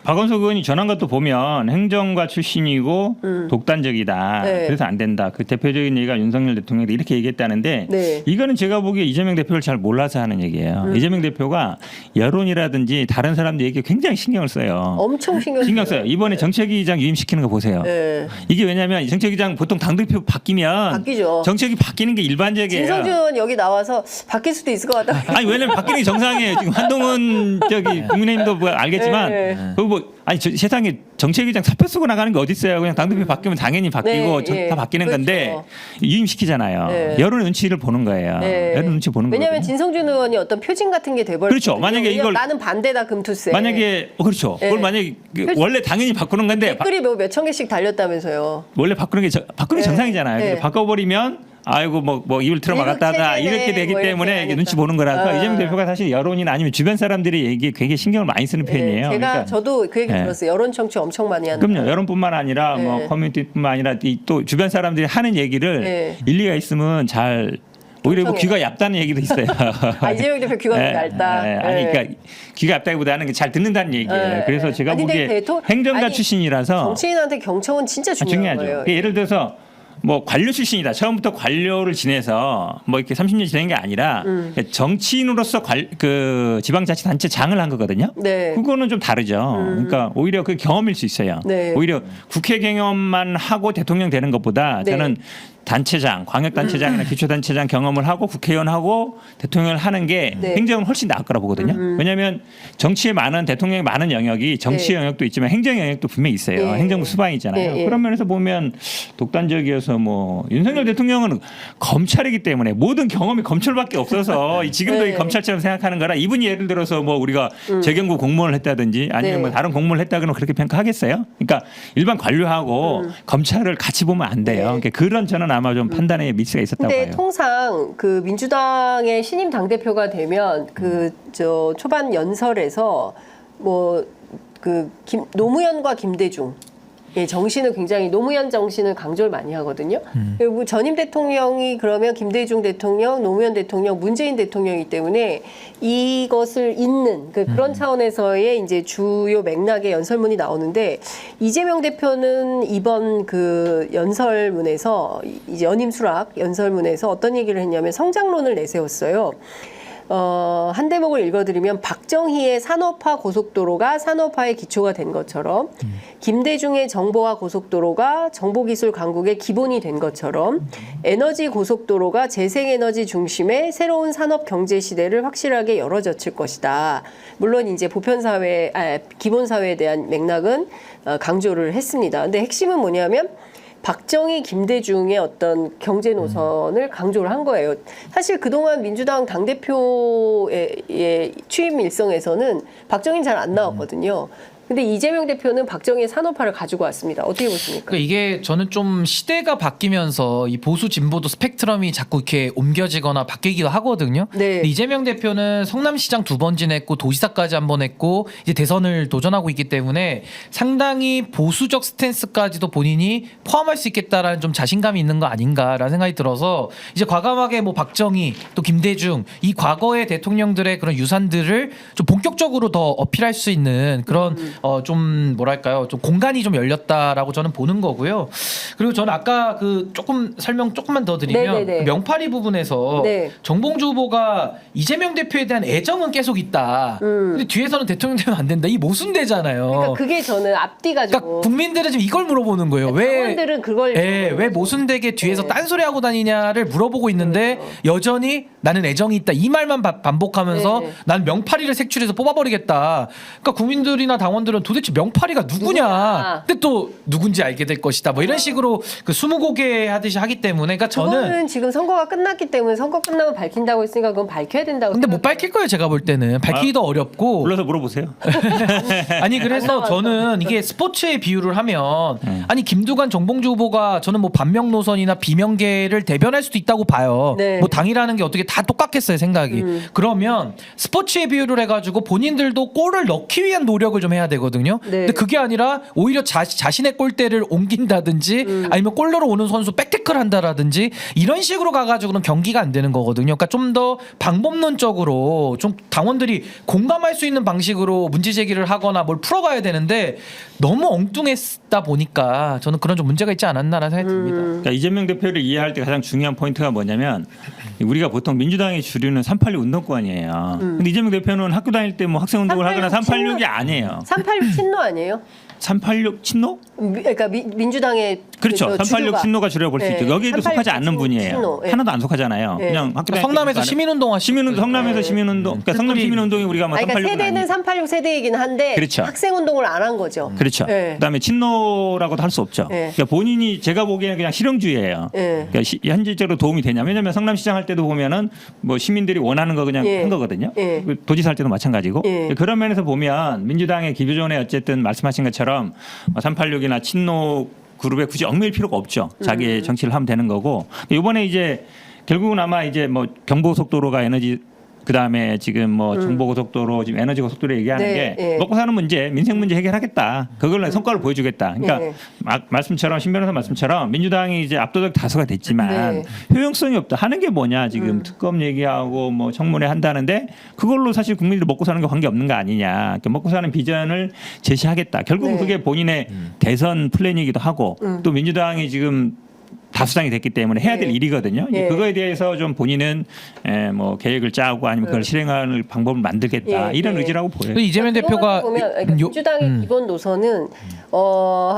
박원석 의원이 전한 것도 보면 행정가 출신이고 독단적이다. 네. 그래서 안 된다. 그 대표적인 얘기가 윤석열 대통령이 이렇게 얘기했다는데 네. 이거는 제가 보기에 이재명 대표를 잘 몰라서 하는 얘기예요. 이재명 대표가 여론이라든지 다른 사람들 얘기 굉장히 신경을 써요. 엄청 신경 써요. 이번에 정책위의장 유임시키는 거 보세요. 네. 이게 왜냐하면 정책위의장 보통 당대표 바뀌면 바뀌죠. 정책이 바뀌는 게 일반적이에요. 진성준 여기 나와서 바뀔 수도 있을 것 같다. 아니 왜냐면 바뀌는 게 정상이에요. 지금 한동훈 국민의힘도 뭐 알겠지만 네. 그거 뭐 세상에 정책위장 사표 쓰고 나가는 게 어디 있어요? 그냥 당대표 바뀌면 당연히 바뀌고 네, 다 바뀌는 그렇죠. 건데 유임시키잖아요. 네. 여론의 눈치를 보는 거예요. 네. 여론 눈치 보는 거예요. 왜냐하면 진성준 의원이 어떤 표징 같은 게 돼버렸거든요. 그렇죠. 만약에 이걸 나는 반대다 금투세. 만약에 그렇죠. 네. 그걸 만약에 원래 당연히 바꾸는 건데 댓글이 뭐 몇천 개씩 달렸다면서요. 원래 바꾸는 게 네. 정상이잖아요. 네. 근데 바꿔버리면 아이고 뭐 입을 틀어막았다가 체제네, 이렇게 되기 뭐 이렇게 때문에 하니까. 눈치 보는 거라서 이재명 대표가 사실 여론이나 아니면 주변 사람들이 얘기에 굉장히 신경을 많이 쓰는 편이에요. 제가 저도 그 얘기 네. 들었어요. 여론 청취 엄청 많이 하는. 그럼요. 여론뿐만 아니라 네. 뭐 커뮤니티뿐만 아니라 또 주변 사람들이 하는 얘기를 네. 일리가 있으면 잘 오히려 뭐 경청해요. 귀가 얇다는 얘기도 있어요. 이재명 대표 귀가 너무 얇다. 아니 그러니까 귀가 얇다기보다는 잘 듣는다는 얘기예요. 그래서 제가 아니, 근데 보기에 행정가 아니, 출신이라서 정치인한테 경청은 진짜 중요한 중요하죠. 거예요. 그러니까 예를 들어서 뭐 관료 출신이다. 처음부터 관료를 지내서 뭐 이렇게 30년 지낸 게 아니라 정치인으로서 그 지방자치단체장을 한 거거든요. 네. 그거는 좀 다르죠. 그러니까 오히려 그 경험일 수 있어요. 네. 오히려 국회 경험만 하고 대통령 되는 것보다 네. 저는 단체장, 광역단체장이나 기초단체장 경험을 하고 국회의원하고 대통령을 하는 게 네. 행정은 훨씬 나을 거라 보거든요. 왜냐하면 정치에 많은 대통령의 많은 영역이 정치 네. 영역도 있지만 행정 영역도 분명히 있어요. 네. 행정부 수반이잖아요. 네. 그런 면에서 보면 독단적이어서 뭐 윤석열 대통령은 검찰이기 때문에 모든 경험이 검찰밖에 없어서 지금도 네. 이 검찰처럼 생각하는 거라 이분이 예를 들어서 뭐 우리가 재경부 공무원을 했다든지 아니면 네. 뭐 다른 공무원을 했다거나 그렇게 평가하겠어요? 그러니까 일반 관료하고 검찰을 같이 보면 안 돼요. 네. 그러니까 그런 저는 아마 좀 판단에 미스가 있었다고 근데 봐요. 통상 그 민주당의 신임 당대표가 되면 저 초반 연설에서 뭐 그 노무현과 김대중 예, 정신을 굉장히 노무현 정신을 강조를 많이 하거든요. 그리고 전임 대통령이 그러면 김대중 대통령, 노무현 대통령, 문재인 대통령이기 때문에 이것을 잇는 그런 차원에서의 이제 주요 맥락의 연설문이 나오는데 이재명 대표는 이번 그 연설문에서 이제 연임 수락 연설문에서 어떤 얘기를 했냐면 성장론을 내세웠어요. 한 대목을 읽어드리면 박정희의 산업화 고속도로가 산업화의 기초가 된 것처럼 김대중의 정보화 고속도로가 정보기술 강국의 기본이 된 것처럼 에너지 고속도로가 재생에너지 중심의 새로운 산업 경제 시대를 확실하게 열어젖힐 것이다. 물론 이제 보편사회, 기본사회에 대한 맥락은 강조를 했습니다. 근데 핵심은 뭐냐면 박정희, 김대중의 어떤 경제 노선을 강조를 한 거예요. 사실 그동안 민주당 당대표의 취임 일성에서는 박정희는 잘 안 나왔거든요. 근데 이재명 대표는 박정희의 산업화를 가지고 왔습니다. 어떻게 보십니까? 그러니까 이게 저는 좀 시대가 바뀌면서 이 보수 진보도 스펙트럼이 자꾸 이렇게 옮겨지거나 바뀌기도 하거든요. 네. 근데 이재명 대표는 성남시장 2번 지냈고 도지사까지 한 번 했고 이제 대선을 도전하고 있기 때문에 상당히 보수적 스탠스까지도 본인이 포함할 수 있겠다라는 좀 자신감이 있는 거 아닌가라는 생각이 들어서 이제 과감하게 뭐 박정희 또 김대중 이 과거의 대통령들의 그런 유산들을 좀 본격적으로 더 어필할 수 있는 그런 좀 뭐랄까요 좀 공간이 좀 열렸다라고 저는 보는 거고요. 그리고 저는 아까 그 조금 설명 조금만 더 드리면 네네네. 그 명파리 부분에서 네. 정봉주 후보가 이재명 대표에 대한 애정은 계속 있다. 근데 뒤에서는 대통령 되면 안 된다. 이 모순되잖아요. 그러니까 그게 저는 앞뒤 가지고 그러니까 국민들은 지금 이걸 물어보는 거예요. 왜 당원들은 그걸 왜 모순되게 뒤에서 네. 딴소리 하고 다니냐를 물어보고 있는데 여전히 나는 애정이 있다. 이 말만 반복하면서 네. 난 명파리를 색출해서 뽑아버리겠다. 그러니까 국민들이나 당원들은 도대체 명파리가 누구냐. 근데 또 누군지 알게 될 것이다. 뭐 이런 식으로 그 스무고개 하듯이 하기 때문에 그러니까 저는 그거는 지금 선거가 끝났기 때문에 선거 끝나면 밝힌다고 했으니까 그건 밝혀야 된다고 근데 못 생각해요. 밝힐 거예요. 제가 볼 때는 밝히기도 어렵고 불러서 물어보세요. 아니 그래서 저는 이게 스포츠에 비유를 하면 아니 김두관 정봉주 후보가 저는 뭐 반명 노선이나 비명계를 대변할 수도 있다고 봐요. 네. 뭐 당이라는 게 어떻게 다 똑같겠어요 생각이. 그러면 스포츠에 비유를 해가지고 본인들도 골을 넣기 위한 노력을 좀 해야 되거든요. 네. 근데 그게 아니라 오히려 자신의 골대를 옮긴다든지 아니면 골러로 오는 선수 백태클 한다라든지 이런 식으로 가가지고는 경기가 안 되는 거거든요. 그러니까 좀 더 방법론적으로 좀 당원들이 공감할 수 있는 방식으로 문제 제기를 하거나 뭘 풀어가야 되는데 너무 엉뚱했다 보니까 저는 그런 좀 문제가 있지 않았나라는 생각이 듭니다. 그러니까 이재명 대표를 이해할 때 가장 중요한 포인트가 뭐냐면 우리가 보통 민주당의 주류는 386 운동권이에요. 근데 이재명 대표는 학교 다닐 때 뭐 학생 운동을 하거나 386이 아니에요. 386 친노 아니에요? 386 친노? 그러니까 민주당의 그렇죠. 그 386 주류가. 친노가 주라고 볼 수 네. 있죠. 여기에도 386 속하지 않는 분이에요. 친노. 네. 하나도 안 속하잖아요. 네. 그냥 학교 다닐 때 성남에서 시민운동 하시고 시민운동 성남에서 시민운동. 그러니까 성남 시민운동이 우리가 뭐 아니, 그러니까 386은 세대는 386 세대이긴 한데 그렇죠. 학생 운동을 안 한 거죠. 그렇죠. 네. 그다음에 친노라고도 할 수 없죠. 네. 그러니까 본인이 제가 보기에는 그냥 실용주의예요. 네. 그러니까 현실적으로 도움이 되냐? 왜냐하면 성남시장 할 때도 보면은 뭐 시민들이 원하는 거 그냥 예. 한 거거든요. 예. 도지사 할 때도 마찬가지고 예. 그런 면에서 보면 민주당의 기존에 어쨌든 말씀하신 것처럼 386이나 친노 그룹에 굳이 얽매일 필요가 없죠. 자기의 정치를 하면 되는 거고 이번에 이제 결국은 아마 이제 뭐 경부고속도로가 에너지 그다음에 지금 뭐 정보고속도로 지금 에너지 고속도로 얘기하는 네, 게 네. 먹고 사는 문제, 민생 문제 해결하겠다. 그걸로 성과를 보여주겠다. 그러니까 네. 말씀처럼 신 변호사 말씀처럼 민주당이 이제 압도적 다수가 됐지만 네. 효용성이 없다. 하는 게 뭐냐 지금 특검 얘기하고 뭐 청문회 한다는데 그걸로 사실 국민들이 먹고 사는 게 관계 없는 거 아니냐. 그러니까 먹고 사는 비전을 제시하겠다. 결국은 네. 그게 본인의 대선 플랜이기도 하고 또 민주당이 지금 다수당이 됐기 때문에 해야 될 네. 일이거든요. 네. 그거에 대해서 좀 본인은 뭐 계획을 짜고 아니면 그걸 실행할 방법을 만들겠다 예, 이런 예. 의지라고 보여요. 이재명 대표가 보면 그러니까 민주당의 기본 노선은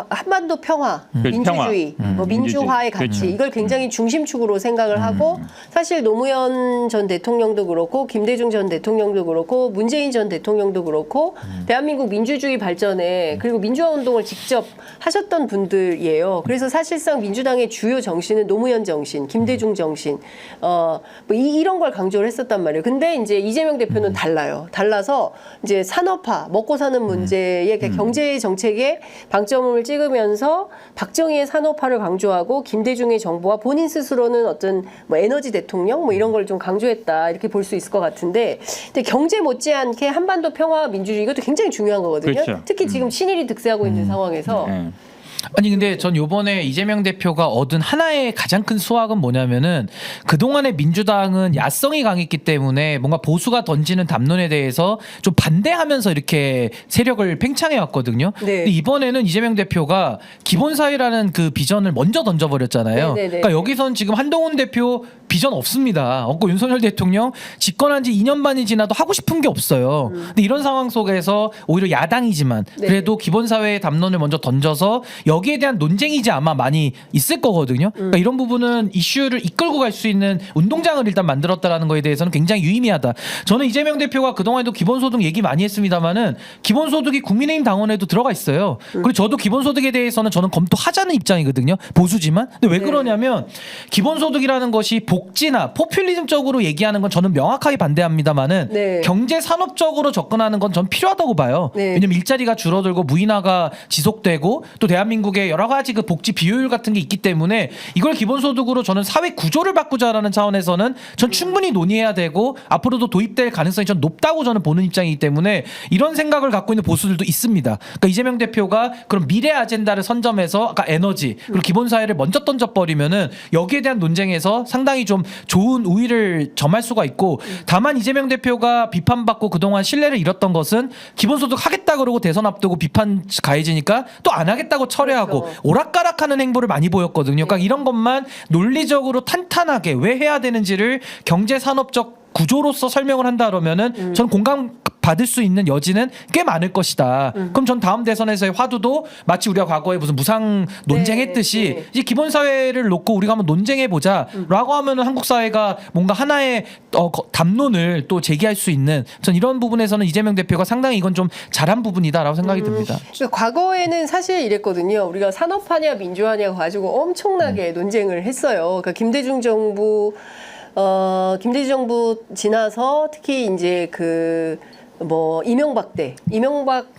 한반도 평화, 그렇죠. 민주주의, 평화. 뭐 민주화의 민주주의. 가치 그렇죠. 이걸 굉장히 중심축으로 생각을 하고 사실 노무현 전 대통령도 그렇고 김대중 전 대통령도 그렇고 문재인 전 대통령도 그렇고 대한민국 민주주의 발전에 그리고 민주화 운동을 직접 하셨던 분들이에요. 그래서 사실상 민주당의 주요 정신은 노무현 정신, 김대중 정신, 뭐 이런 걸 강조를 했었단 말이에요. 근데 이제 이재명 대표는 달라요. 달라서 이제 산업화, 먹고 사는 문제에 경제 정책에 방점을 찍으면서 박정희의 산업화를 강조하고 김대중의 정부와 본인 스스로는 어떤 뭐 에너지 대통령 뭐 이런 걸 좀 강조했다 이렇게 볼 수 있을 것 같은데, 근데 경제 못지않게 한반도 평화 민주주의 이것도 굉장히 중요한 거거든요. 그렇죠. 특히 지금 친일이 득세하고 있는 상황에서. 네. 아니 근데 전 요번에 이재명 대표가 얻은 하나의 가장 큰 수확은 뭐냐면은 그동안의 민주당은 야성이 강했기 때문에 뭔가 보수가 던지는 담론에 대해서 좀 반대하면서 이렇게 세력을 팽창해 왔거든요. 네. 근데 이번에는 이재명 대표가 기본사회라는 그 비전을 먼저 던져버렸잖아요. 네, 네, 네. 그러니까 여기선 지금 한동훈 대표 비전 없습니다. 없고 윤석열 대통령 집권한 지 2년 반이 지나도 하고 싶은 게 없어요. 근데 이런 상황 속에서 오히려 야당이지만 네. 그래도 기본사회의 담론을 먼저 던져서 여기에 대한 논쟁이지 아마 많이 있을 거거든요. 그러니까 이런 부분은 이슈를 이끌고 갈 수 있는 운동장을 일단 만들었다라는 거에 대해서는 굉장히 유의미하다. 저는 이재명 대표가 그동안에도 기본소득 얘기 많이 했습니다만은 기본소득이 국민의힘 당원에도 들어가 있어요. 그리고 저도 기본소득에 대해서는 저는 검토하자는 입장이거든요. 보수지만. 근데 왜 네. 그러냐면 기본소득이라는 것이 복지나 포퓰리즘적으로 얘기하는 건 저는 명확하게 반대합니다만은 네. 경제 산업적으로 접근하는 건 전 필요하다고 봐요. 네. 왜냐면 일자리가 줄어들고 무인화가 지속되고 또 대한민국의 여러 가지 그 복지 비효율 같은 게 있기 때문에 이걸 기본소득으로 저는 사회 구조를 바꾸자라는 차원에서는 전 충분히 논의해야 되고 앞으로도 도입될 가능성이 전 높다고 저는 보는 입장이기 때문에 이런 생각을 갖고 있는 보수들도 있습니다. 그러니까 이재명 대표가 그런 미래 아젠다를 선점해서 아까 에너지 그리고 기본사회를 먼저 던져버리면은 여기에 대한 논쟁에서 상당히 좀 좋은 우위를 점할 수가 있고, 다만 이재명 대표가 비판받고 그동안 신뢰를 잃었던 것은 기본소득 하겠다 그러고 대선 앞두고 비판 가해지니까 또 안 하겠다고 철회하고 그렇죠. 오락가락하는 행보를 많이 보였거든요. 그러니까 이런 것만 논리적으로 탄탄하게 왜 해야 되는지를 경제산업적 구조로서 설명을 한다 그러면은 전 공감 받을 수 있는 여지는 꽤 많을 것이다. 그럼 전 다음 대선에서의 화두도 마치 우리가 과거에 무슨 무상 논쟁했듯이 네, 네. 이제 기본 사회를 놓고 우리가 한번 논쟁해 보자라고 하면은 한국 사회가 뭔가 하나의 담론을 또 제기할 수 있는, 전 이런 부분에서는 이재명 대표가 상당히 이건 좀 잘한 부분이다라고 생각이 듭니다. 그러니까 과거에는 사실 이랬거든요. 우리가 산업화냐 민주화냐 가지고 엄청나게 논쟁을 했어요. 그러니까 김대중 정부 지나서 특히 이제 이명박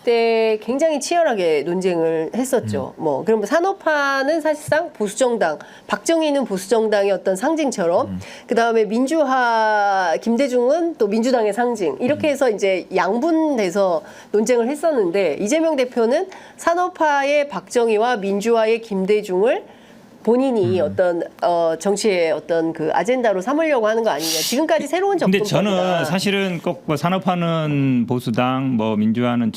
때 굉장히 치열하게 논쟁을 했었죠. 그럼 산업화는 사실상 보수정당, 박정희는 보수정당의 어떤 상징처럼, 그 다음에 민주화, 김대중은 또 민주당의 상징, 이렇게 해서 이제 양분돼서 논쟁을 했었는데, 이재명 대표는 산업화의 박정희와 민주화의 김대중을 본인이 어떤 정치의 어떤 그 아젠다로 삼으려고 하는 거 아니냐. 지금까지 새로운 근데 접근법이다. 저는 사실은 꼭 뭐 산업화는 보수당, 뭐 민주화는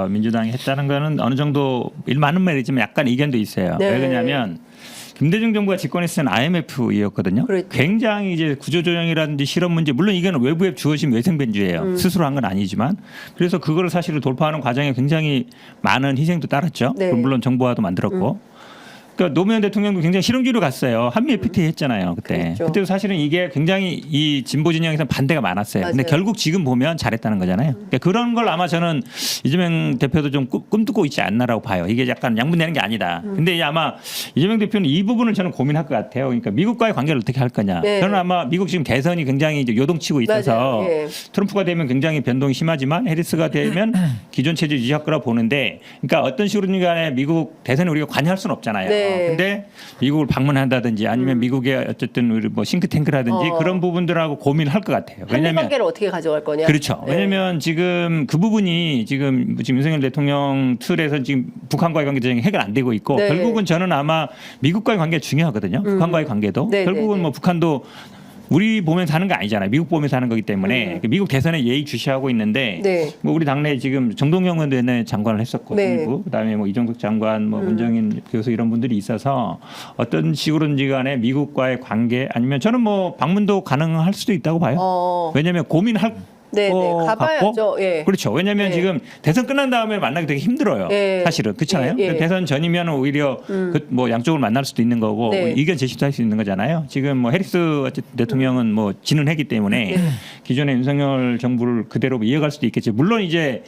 민주당이 했다는 거는 어느 정도 맞는 말이지만 약간 이견도 있어요. 네. 왜 그러냐면 김대중 정부가 집권했을 때는 IMF였거든요. 그렇죠. 굉장히 이제 구조조정이라든지 실업 문제, 물론 이거는 외부에 주어진 외생변주예요. 스스로 한 건 아니지만, 그래서 그거를 사실을 돌파하는 과정에 굉장히 많은 희생도 따랐죠. 네. 물론 정부화도 만들었고. 그러니까 노무현 대통령도 굉장히 실용주의로 갔어요. 한미 FTA 했잖아요. 그때. 그렇죠. 그때도 사실은 이게 굉장히 이 진보 진영에서 반대가 많았어요. 근데 맞아요. 결국 지금 보면 잘했다는 거잖아요. 그러니까 그런 걸 아마 저는 이재명 대표도 좀 꿈꾸고 있지 않나라고 봐요. 이게 약간 양분되는 게 아니다. 근데 이제 아마 이재명 대표는 이 부분을 저는 고민할 것 같아요. 그러니까 미국과의 관계를 어떻게 할 거냐. 네. 저는 아마 미국 지금 대선이 굉장히 이제 요동치고 있어서 맞아요. 예. 트럼프가 되면 굉장히 변동이 심하지만 해리스가 되면 기존 체제 유지할 거라 보는데, 그러니까 어떤 식으로든 간에 미국 대선에 우리가 관여할 수는 없잖아요. 네. 네. 근데 미국을 방문한다든지 아니면 미국의 어쨌든 우리 뭐 싱크탱크라든지 그런 부분들하고 고민을 할 것 같아요. 한미 왜냐하면 관계를 어떻게 가져갈 거냐. 그렇죠. 네. 왜냐하면 지금 그 부분이 지금 윤석열 대통령 틀에서 지금 북한과의 관계 전쟁이 해결 안 되고 있고 네. 결국은 저는 아마 미국과의 관계가 중요하거든요. 북한과의 관계도 네, 결국은 네, 네. 뭐 북한도 우리 보면서 하는 거 아니잖아요. 미국 보면서 하는 거기 때문에 미국 대선에 예의 주시하고 있는데 네. 뭐 우리 당내 지금 정동영 의원도 장관을 했었고 네. 그다음에 뭐 이종석 장관, 뭐 문정인 교수 이런 분들이 있어서 어떤 식으로든지 간에 미국과의 관계 아니면 저는 뭐 방문도 가능할 수도 있다고 봐요. 왜냐하면 고민할 네, 거 가봐야죠. 같고 예. 그렇죠. 왜냐하면 네. 지금 대선 끝난 다음에 만나기 되게 힘들어요. 예. 사실은 그렇잖아요. 예, 예. 대선 전이면 오히려 뭐 양쪽을 만날 수도 있는 거고 네. 의견 제시도 할 수 있는 거잖아요. 지금 뭐 해리스 대통령은 뭐 지는 했기 때문에 기존의 윤석열 정부를 그대로 이어갈 수도 있겠죠. 물론 이제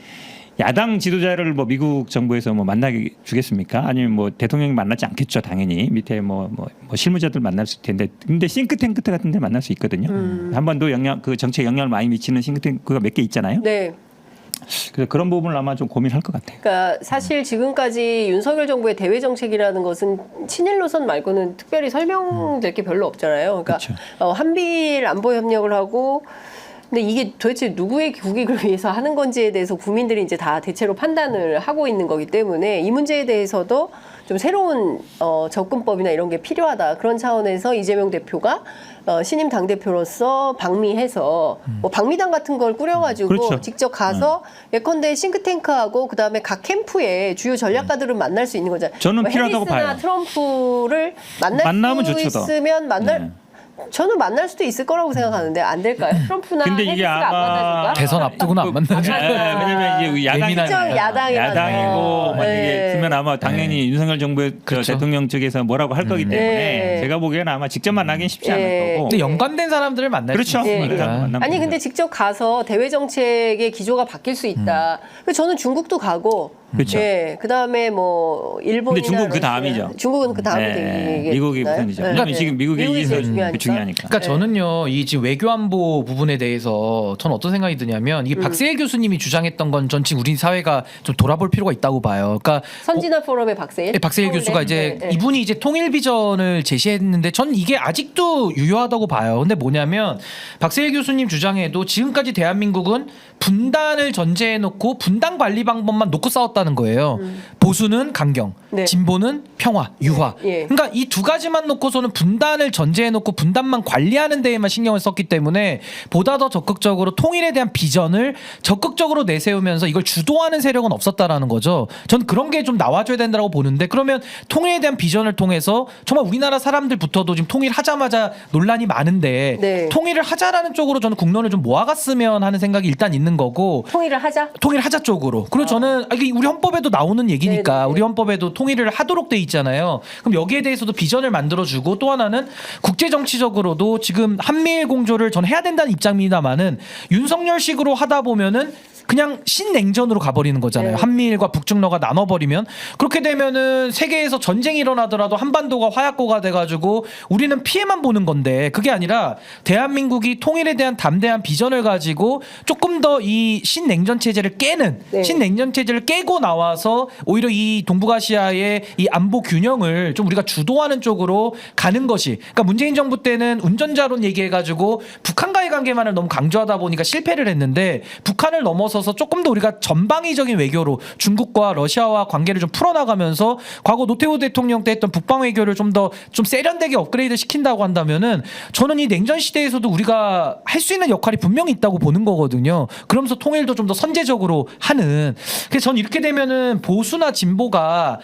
야당 지도자를 뭐 미국 정부에서 뭐 만나게 주겠습니까? 아니면 뭐 대통령이 만나지 않겠죠, 당연히 밑에 뭐 실무자들 만날 수 있을 텐데, 근데 싱크탱크 같은데 만날 수 있거든요. 한 번도 그 정치에 영향을 많이 미치는 싱크탱크가 몇 개 있잖아요. 네. 그래서 그런 부분을 아마 좀 고민할 것 같아요. 그러니까 사실 지금까지 윤석열 정부의 대외 정책이라는 것은 친일 노선 말고는 특별히 설명될 게 별로 없잖아요. 그러니까 그렇죠. 한미일 안보 협력을 하고 근데 이게 도대체 누구의 국익을 위해서 하는 건지에 대해서 국민들이 이제 다 대체로 판단을 하고 있는 거기 때문에 이 문제에 대해서도 좀 새로운 접근법이나 이런 게 필요하다. 그런 차원에서 이재명 대표가 신임 당대표로서 방미해서 뭐 방미당 같은 걸 꾸려가지고 그렇죠. 직접 가서 예컨대 싱크탱크하고 그다음에 각 캠프의 주요 전략가들을 만날 수 있는 거잖아요. 저는 뭐 필요하다고 해리스나 봐요. 트럼프를 만나면 수 좋죠, 더. 있으면 만날 네. 저는 만날 수도 있을 거라고 생각하는데 안 될까요? 트럼프나 근데 이게 해리스가 안 아마 만나줄까? 대선 앞두고는 안 만나죠. 왜냐면 이제 야당이 예민한 네. 야당이고 만약에 있으면 아마 당연히 윤석열 정부의 그렇죠. 대통령 쪽에서 뭐라고 할 거기 때문에 네. 제가 보기에는 아마 직접 만나기는 쉽지 않을 네. 거고. 근데 연관된 사람들을 만날 그렇죠. 수 있으니까. 만나면 아니 근데 직접 가서 대외 정책의 기조가 바뀔 수 있다. 그래서 저는 중국도 가고, 그렇죠. 예, 그 다음에 뭐 일본이나 근데 중국은 그 러시아. 다음이죠. 중국은 그 다음이 네. 되게 미국이 우선이죠. 왜냐면 지금 미국의 미국이 제일 이익은 중요하니까. 그러니까 저는요 이 지금 외교안보 부분에 대해서 전 어떤 생각이 드냐면 이게 박세일 교수님이 주장했던 건 전 지금 우리 사회가 좀 돌아볼 필요가 있다고 봐요. 그러니까 선진화 포럼의 박세일. 박세일 서울대. 교수가 이제 네, 네. 이분이 이제 통일 비전을 제시했는데 전 이게 아직도 유효하다고 봐요. 근데 뭐냐면 박세일 교수님 주장에도 지금까지 대한민국은 분단을 전제해 놓고 분단 관리 방법만 놓고 싸웠다는 거예요. 보수는 강경, 네. 진보는 평화, 유화. 예. 그러니까 이 두 가지만 놓고서는 분단을 전제해 놓고 분단만 관리하는 데에만 신경을 썼기 때문에 보다 더 적극적으로 통일에 대한 비전을 적극적으로 내세우면서 이걸 주도하는 세력은 없었다라는 거죠. 전 그런 게 좀 나와줘야 된다고 보는데 그러면 통일에 대한 비전을 통해서 정말 우리나라 사람들부터도 지금 통일하자마자 논란이 많은데 네. 통일을 하자라는 쪽으로 저는 국론을 좀 모아갔으면 하는 생각이 일단 있는 거고 통일을 하자. 통일하자 쪽으로. 그리고 저는 이게 우리 헌법에도 나오는 얘기니까 네네. 우리 헌법에도 통일을 하도록 돼 있잖아요. 그럼 여기에 대해서도 비전을 만들어주고 또 하나는 국제 정치적으로도 지금 한미일 공조를 전 해야 된다는 입장입니다만은 윤석열식으로 하다 보면은 그냥 신냉전으로 가버리는 거잖아요. 네. 한미일과 북중러가 나눠버리면 그렇게 되면은 세계에서 전쟁이 일어나더라도 한반도가 화약고가 돼가지고 우리는 피해만 보는 건데 그게 아니라 대한민국이 통일에 대한 담대한 비전을 가지고 조금 더 이 신냉전 체제를 깨는 네. 신냉전 체제를 깨고 나와서 오히려 이 동북아시아의 이 안보 균형을 좀 우리가 주도하는 쪽으로 가는 것이 그러니까 문재인 정부 때는 운전자론 얘기해가지고 북한과의 관계만을 너무 강조하다 보니까 실패를 했는데 북한을 넘어서서 조금 더 우리가 전방위적인 외교로 중국과 러시아와 관계를 좀 풀어나가면서 과거 노태우 대통령 때 했던 북방 외교를 좀 더 좀 세련되게 업그레이드 시킨다고 한다면은 저는 이 냉전 시대에서도 우리가 할 수 있는 역할이 분명히 있다고 보는 거거든요. 그러면서 통일도 좀 더 선제적으로 하는. 그래서 전 이렇게 되면은 보수나 진보가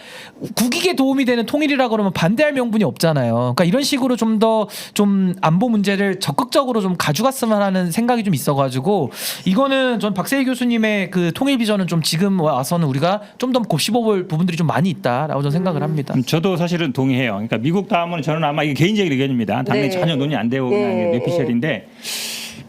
국익에 도움이 되는 통일이라 그러면 반대할 명분이 없잖아요. 그러니까 이런 식으로 좀 더 좀 안보 문제를 적극적으로 좀 가져갔으면 하는 생각이 좀 있어가지고 이거는 전 박세일 교수님의 그 통일 비전은 좀 지금 와서는 우리가 좀 더 곱씹어볼 부분들이 좀 많이 있다라고 저는 생각을 합니다. 저도 사실은 동의해요. 그러니까 미국 다음은 저는 아마 이게 개인적인 의견입니다. 당연히 네. 전혀 논의 안 되고 그냥 네. 뇌피셜인데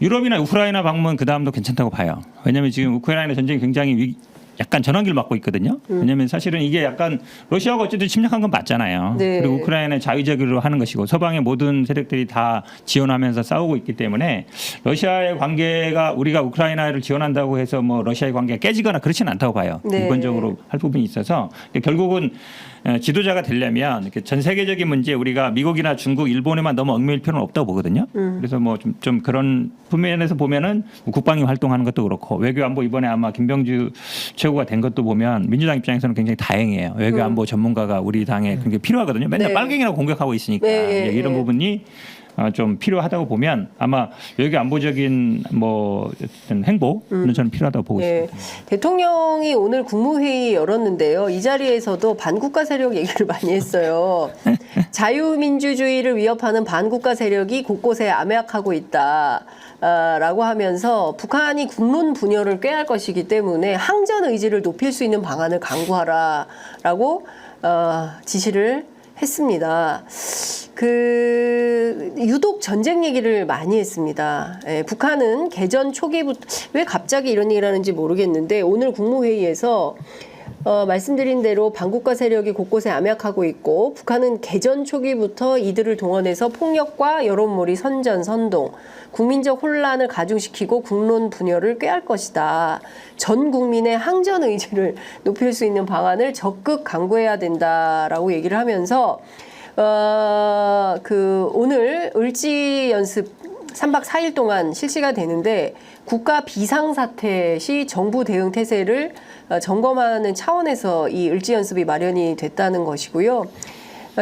유럽이나 우크라이나 방문 그 다음도 괜찮다고 봐요. 왜냐하면 지금 우크라이나 전쟁이 굉장히 약간 전환기를 맞고 있거든요. 왜냐하면 사실은 이게 약간 러시아가 어쨌든 침략한 건 맞잖아요. 네. 그리고 우크라이나는 자위적으로 하는 것이고 서방의 모든 세력들이 다 지원하면서 싸우고 있기 때문에 러시아의 관계가 우리가 우크라이나를 지원한다고 해서 뭐 러시아의 관계가 깨지거나 그렇지는 않다고 봐요. 네. 기본적으로 할 부분이 있어서 결국은 지도자가 되려면 이렇게 전 세계적인 문제 우리가 미국이나 중국, 일본에만 너무 얽매일 필요는 없다고 보거든요. 그래서 뭐 좀 그런 부면에서 보면은 국방위 활동하는 것도 그렇고 외교안보 이번에 아마 김병주 최고가 된 것도 보면 민주당 입장에서는 굉장히 다행이에요. 외교안보 전문가가 우리 당에 굉장히 필요하거든요. 맨날 네. 빨갱이라고 공격하고 있으니까 네, 이제 이런 네. 부분이 좀 필요하다고 보면 아마 외교 안보적인 뭐 어떤 행보는 저는 필요하다고 보고 네. 있습니다. 대통령이 오늘 국무회의 열었는데요. 이 자리에서도 반국가 세력 얘기를 많이 했어요. 자유민주주의를 위협하는 반국가 세력이 곳곳에 암약하고 있다. 라고 하면서 북한이 국론 분열을 꾀할 것이기 때문에 항전 의지를 높일 수 있는 방안을 강구하라라고 지시를 했습니다. 유독 전쟁 얘기를 많이 했습니다. 북한은 개전 초기부터 왜 갑자기 이런 얘기를 하는지 모르겠는데 오늘 국무회의에서 말씀드린 대로 반국가 세력이 곳곳에 암약하고 있고 북한은 개전 초기부터 이들을 동원해서 폭력과 여론몰이, 선전, 선동, 국민적 혼란을 가중시키고 국론 분열을 꾀할 것이다. 전 국민의 항전 의지를 높일 수 있는 방안을 적극 강구해야 된다라고 얘기를 하면서 오늘 을지 연습 3박 4일 동안 실시가 되는데 국가 비상사태 시 정부 대응 태세를 점검하는 차원에서 이 을지 연습이 마련이 됐다는 것이고요.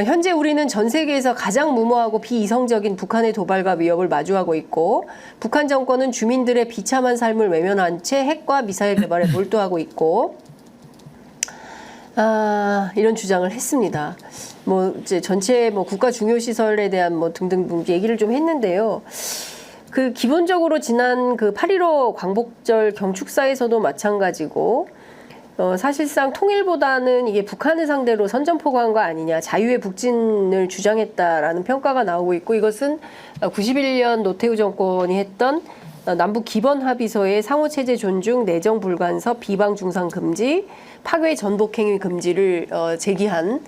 현재 우리는 전 세계에서 가장 무모하고 비이성적인 북한의 도발과 위협을 마주하고 있고 북한 정권은 주민들의 비참한 삶을 외면한 채 핵과 미사일 개발에 몰두하고 있고 이런 주장을 했습니다. 뭐 이제 전체 뭐 국가 중요 시설에 대한 뭐 등등 얘기를 좀 했는데요. 기본적으로 지난 8.15 광복절 경축사에서도 마찬가지고 사실상 통일보다는 이게 북한을 상대로 선전포고한 거 아니냐, 자유의 북진을 주장했다라는 평가가 나오고 있고 이것은 91년 노태우 정권이 했던 남북 기본 합의서의 상호체제 존중, 내정 불간섭, 비방 중상 금지, 파괴 전복행위 금지를 제기한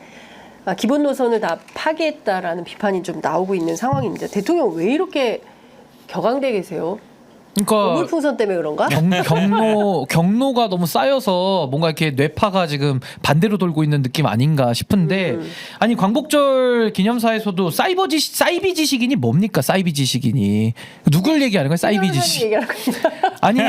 기본 노선을 다 파기했다라는 비판이 좀 나오고 있는 상황입니다. 대통령 왜 이렇게 격앙돼 계세요? 그러니까 물풍선 때문에 그런가? 경로가 너무 쌓여서 뭔가 이렇게 뇌파가 지금 반대로 돌고 있는 느낌 아닌가 싶은데 아니 광복절 기념사에서도 사이비 지식인이 뭡니까? 사이비 지식인이 누굴 얘기하는 거야? 사이비 지식. 얘기하고 있나? 아니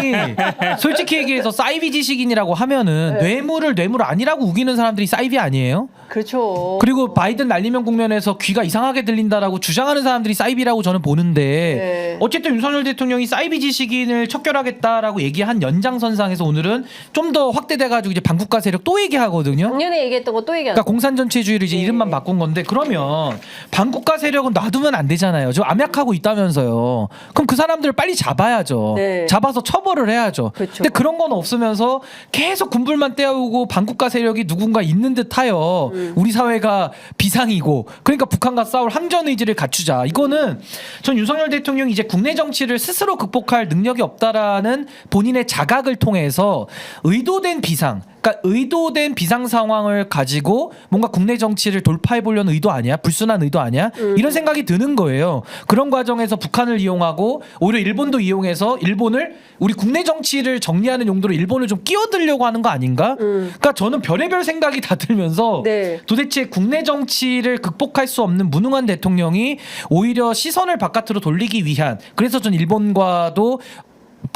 솔직히 얘기해서 사이비 지식인이라고 하면은 뇌물 아니라고 우기는 사람들이 사이비 아니에요? 그렇죠. 그리고 바이든 날리면 국면에서 귀가 이상하게 들린다라고 주장하는 사람들이 사이비라고 저는 보는데 네. 어쨌든 윤석열 대통령이 사이비 지식인을 척결하겠다라고 얘기한 연장선상에서 오늘은 좀 더 확대돼가지고 이제 반국가 세력 또 얘기하거든요. 작년에 얘기했던 거 또 얘기하는 그러니까 공산전체주의를 이제 이름만 바꾼 건데 그러면 반국가 세력은 놔두면 안 되잖아요. 저 암약하고 있다면서요. 그럼 그 사람들을 빨리 잡아야죠. 네. 잡아서 처벌을 해야죠. 그렇죠. 근데 그런 건 없으면서 계속 군불만 떼어오고 반국가 세력이 누군가 있는 듯하여 우리 사회가 비상이고 그러니까 북한과 싸울 항전 의지를 갖추자. 이거는 전 윤석열 대통령이 이제 국내 정치를 스스로 극복할 능력이 없다라는 본인의 자각을 통해서 의도된 비상, 그러니까 의도된 비상 상황을 가지고 뭔가 국내 정치를 돌파해 보려는 의도 아니야? 불순한 의도 아니야? 이런 생각이 드는 거예요. 그런 과정에서 북한을 이용하고 오히려 일본도 이용해서 일본을 우리 국내 정치를 정리하는 용도로 일본을 좀 끼어들려고 하는 거 아닌가? 그러니까 저는 별의별 생각이 다 들면서 네. 도대체 국내 정치를 극복할 수 없는 무능한 대통령이 오히려 시선을 바깥으로 돌리기 위한 그래서 전 일본과도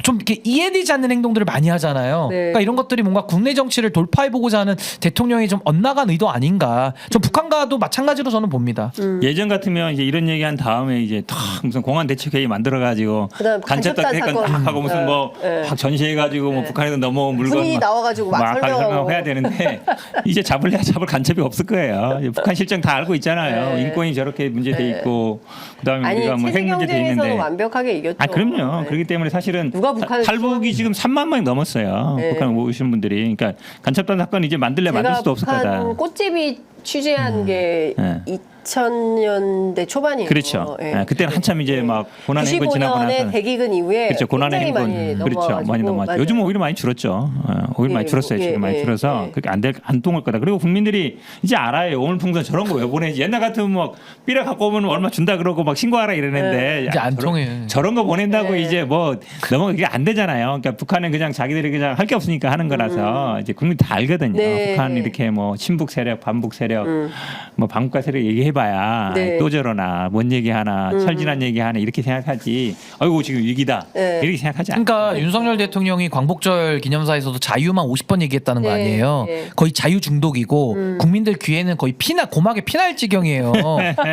좀 이렇게 이해되지 않는 행동들을 많이 하잖아요. 네. 그러니까 이런 것들이 뭔가 국내 정치를 돌파해보고자 하는 대통령이 좀 엇나간 의도 아닌가. 전 북한과도 마찬가지로 저는 봅니다. 예전 같으면 이제 이런 얘기한 다음에 이제 탁 무슨 공안 대책회의 만들어가지고 그다음 간첩단 간첩단 딱 사건. 하고 무슨 뭐 확 전시해가지고 뭐 북한에서 넘어온 물건 군인이 나와가지고 막 설명하고. 해야 되는데 이제 잡을 간첩이 없을 거예요. 이제 북한 실정 다 알고 있잖아요. 네. 인권이 저렇게 문제돼 있고 그다음에 아니 우리가 뭐 핵 문제돼 체제 경쟁에서는 있는데. 완벽하게 이겼죠. 아 그럼요. 네. 그렇기 때문에 사실은 누가 북한을 탈북이 지금 3만 명이 넘었어요. 네. 북한 오신 분들이. 그러니까 간첩단 사건 이제 만들 수도 없을 북한 거다. 꽃집이 취재한 게 네. 2000년대 초반이에요. 그렇죠. 예. 그때는 한참 이제 막 고난 행군 지나고 95년에 나서 대기근 이후에 그렇죠. 고난의 굉장히 행군. 많이 그렇죠. 많이 넘어왔죠. 맞아요. 요즘은 오히려 많이 줄었죠. 오히려 많이 줄었어요. 지금 많이 줄어서 그렇게 안 통할 거다. 그리고 국민들이 이제 알아요. 오늘 풍선 저런 거 왜 보내지? 옛날 같으면 뭐 삐라 갖고 오면 얼마 준다 그러고 막 신고하라 이러는데 이제 안 통해. 저런 거 보낸다고 네. 이제 뭐 너무 그게 안 되잖아요. 그러니까 북한은 그냥 자기들이 그냥 할 게 없으니까 하는 거라서 이제 국민 다 알거든요. 네. 북한 이렇게 뭐 친북 세력, 반북 세력 세력, 뭐 반국가 세력 얘기해봐야 네. 또 저러나 뭔 얘기하나 철진한 얘기하나 이렇게 생각하지. 아이고 지금 위기다 네. 이렇게 생각하지 않아. 그러니까 윤석열 대통령이 광복절 기념사에서도 자유만 50번 얘기했다는 거 네, 아니에요. 네. 거의 자유 중독이고 국민들 귀에는 거의 고막에 피날 지경이에요.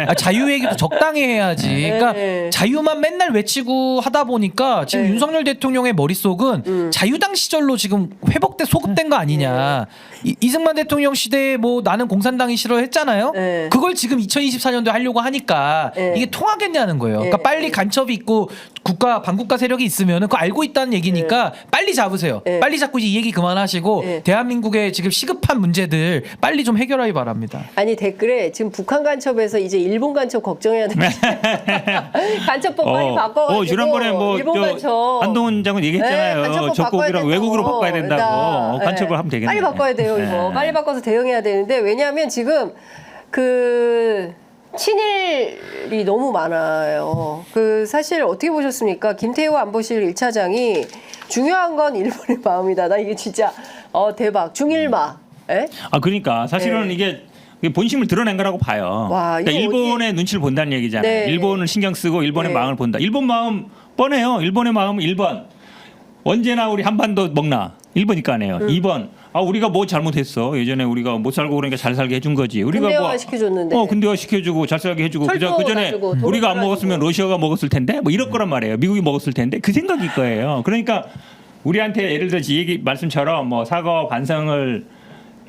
아, 자유 얘기도 적당히 해야지. 그러니까 네. 자유만 맨날 외치고 하다 보니까 지금 네. 윤석열 대통령의 머릿속은 자유당 시절로 지금 회복돼 소급된 거 아니냐. 이승만 대통령 시대에 뭐 나는 공산당이 싫어했잖아요. 네. 그걸 지금 2024년도에 하려고 하니까 네. 이게 통하겠냐는 거예요. 그러니까 네. 빨리 간첩이 있고 반국가 세력이 있으면은 그거 알고 있다는 얘기니까 빨리 잡으세요. 네. 빨리 잡고 이 얘기 그만하시고 네. 대한민국의 지금 시급한 문제들 빨리 좀 해결하기 바랍니다. 아니 댓글에 지금 북한 간첩에서 이제 일본 간첩 걱정해야 돼. 간첩법 빨리 바꿔가지고 지난번에 뭐 일본 간첩 한동훈 장관 얘기했잖아요. 간첩법 적국이랑 바꿔야 외국으로 된다고. 바꿔야 된다고. 간첩을 하면 되겠네. 빨리 바꿔야 돼요 이거. 네. 빨리 바꿔서 대응해야 되는데 왜냐하면 지금 그 친일이 너무 많아요. 그 사실 어떻게 보셨습니까? 김태호 안보실 1차장이 중요한 건 일본의 마음이다. 나 이게 진짜 대박. 중일마. 예? 그러니까 사실은 이게 본심을 드러낸 거라고 봐요. 와, 그러니까 이거 일본의 눈치를 본다는 얘기잖아요. 네. 일본을 신경 쓰고 일본의 네. 마음을 본다. 일본 마음 뻔해요. 일본의 마음은 1번. 언제나 우리 한반도 먹나. 1번이니까 안 해요. 2번. 우리가 뭐 잘못했어. 예전에 우리가 못 살고 그러니까 잘 살게 해준 거지. 우리가 근대화 시켜줬는데. 근대화 시켜주고 잘 살게 해주고 철도 그전에 놔주고, 도로 우리가 안 깔아주고. 먹었으면 러시아가 먹었을 텐데 뭐 이럴 거란 말이에요. 미국이 먹었을 텐데 그 생각일 거예요. 그러니까 우리한테 예를 들어 이 얘기 말씀처럼 뭐 사과 반성을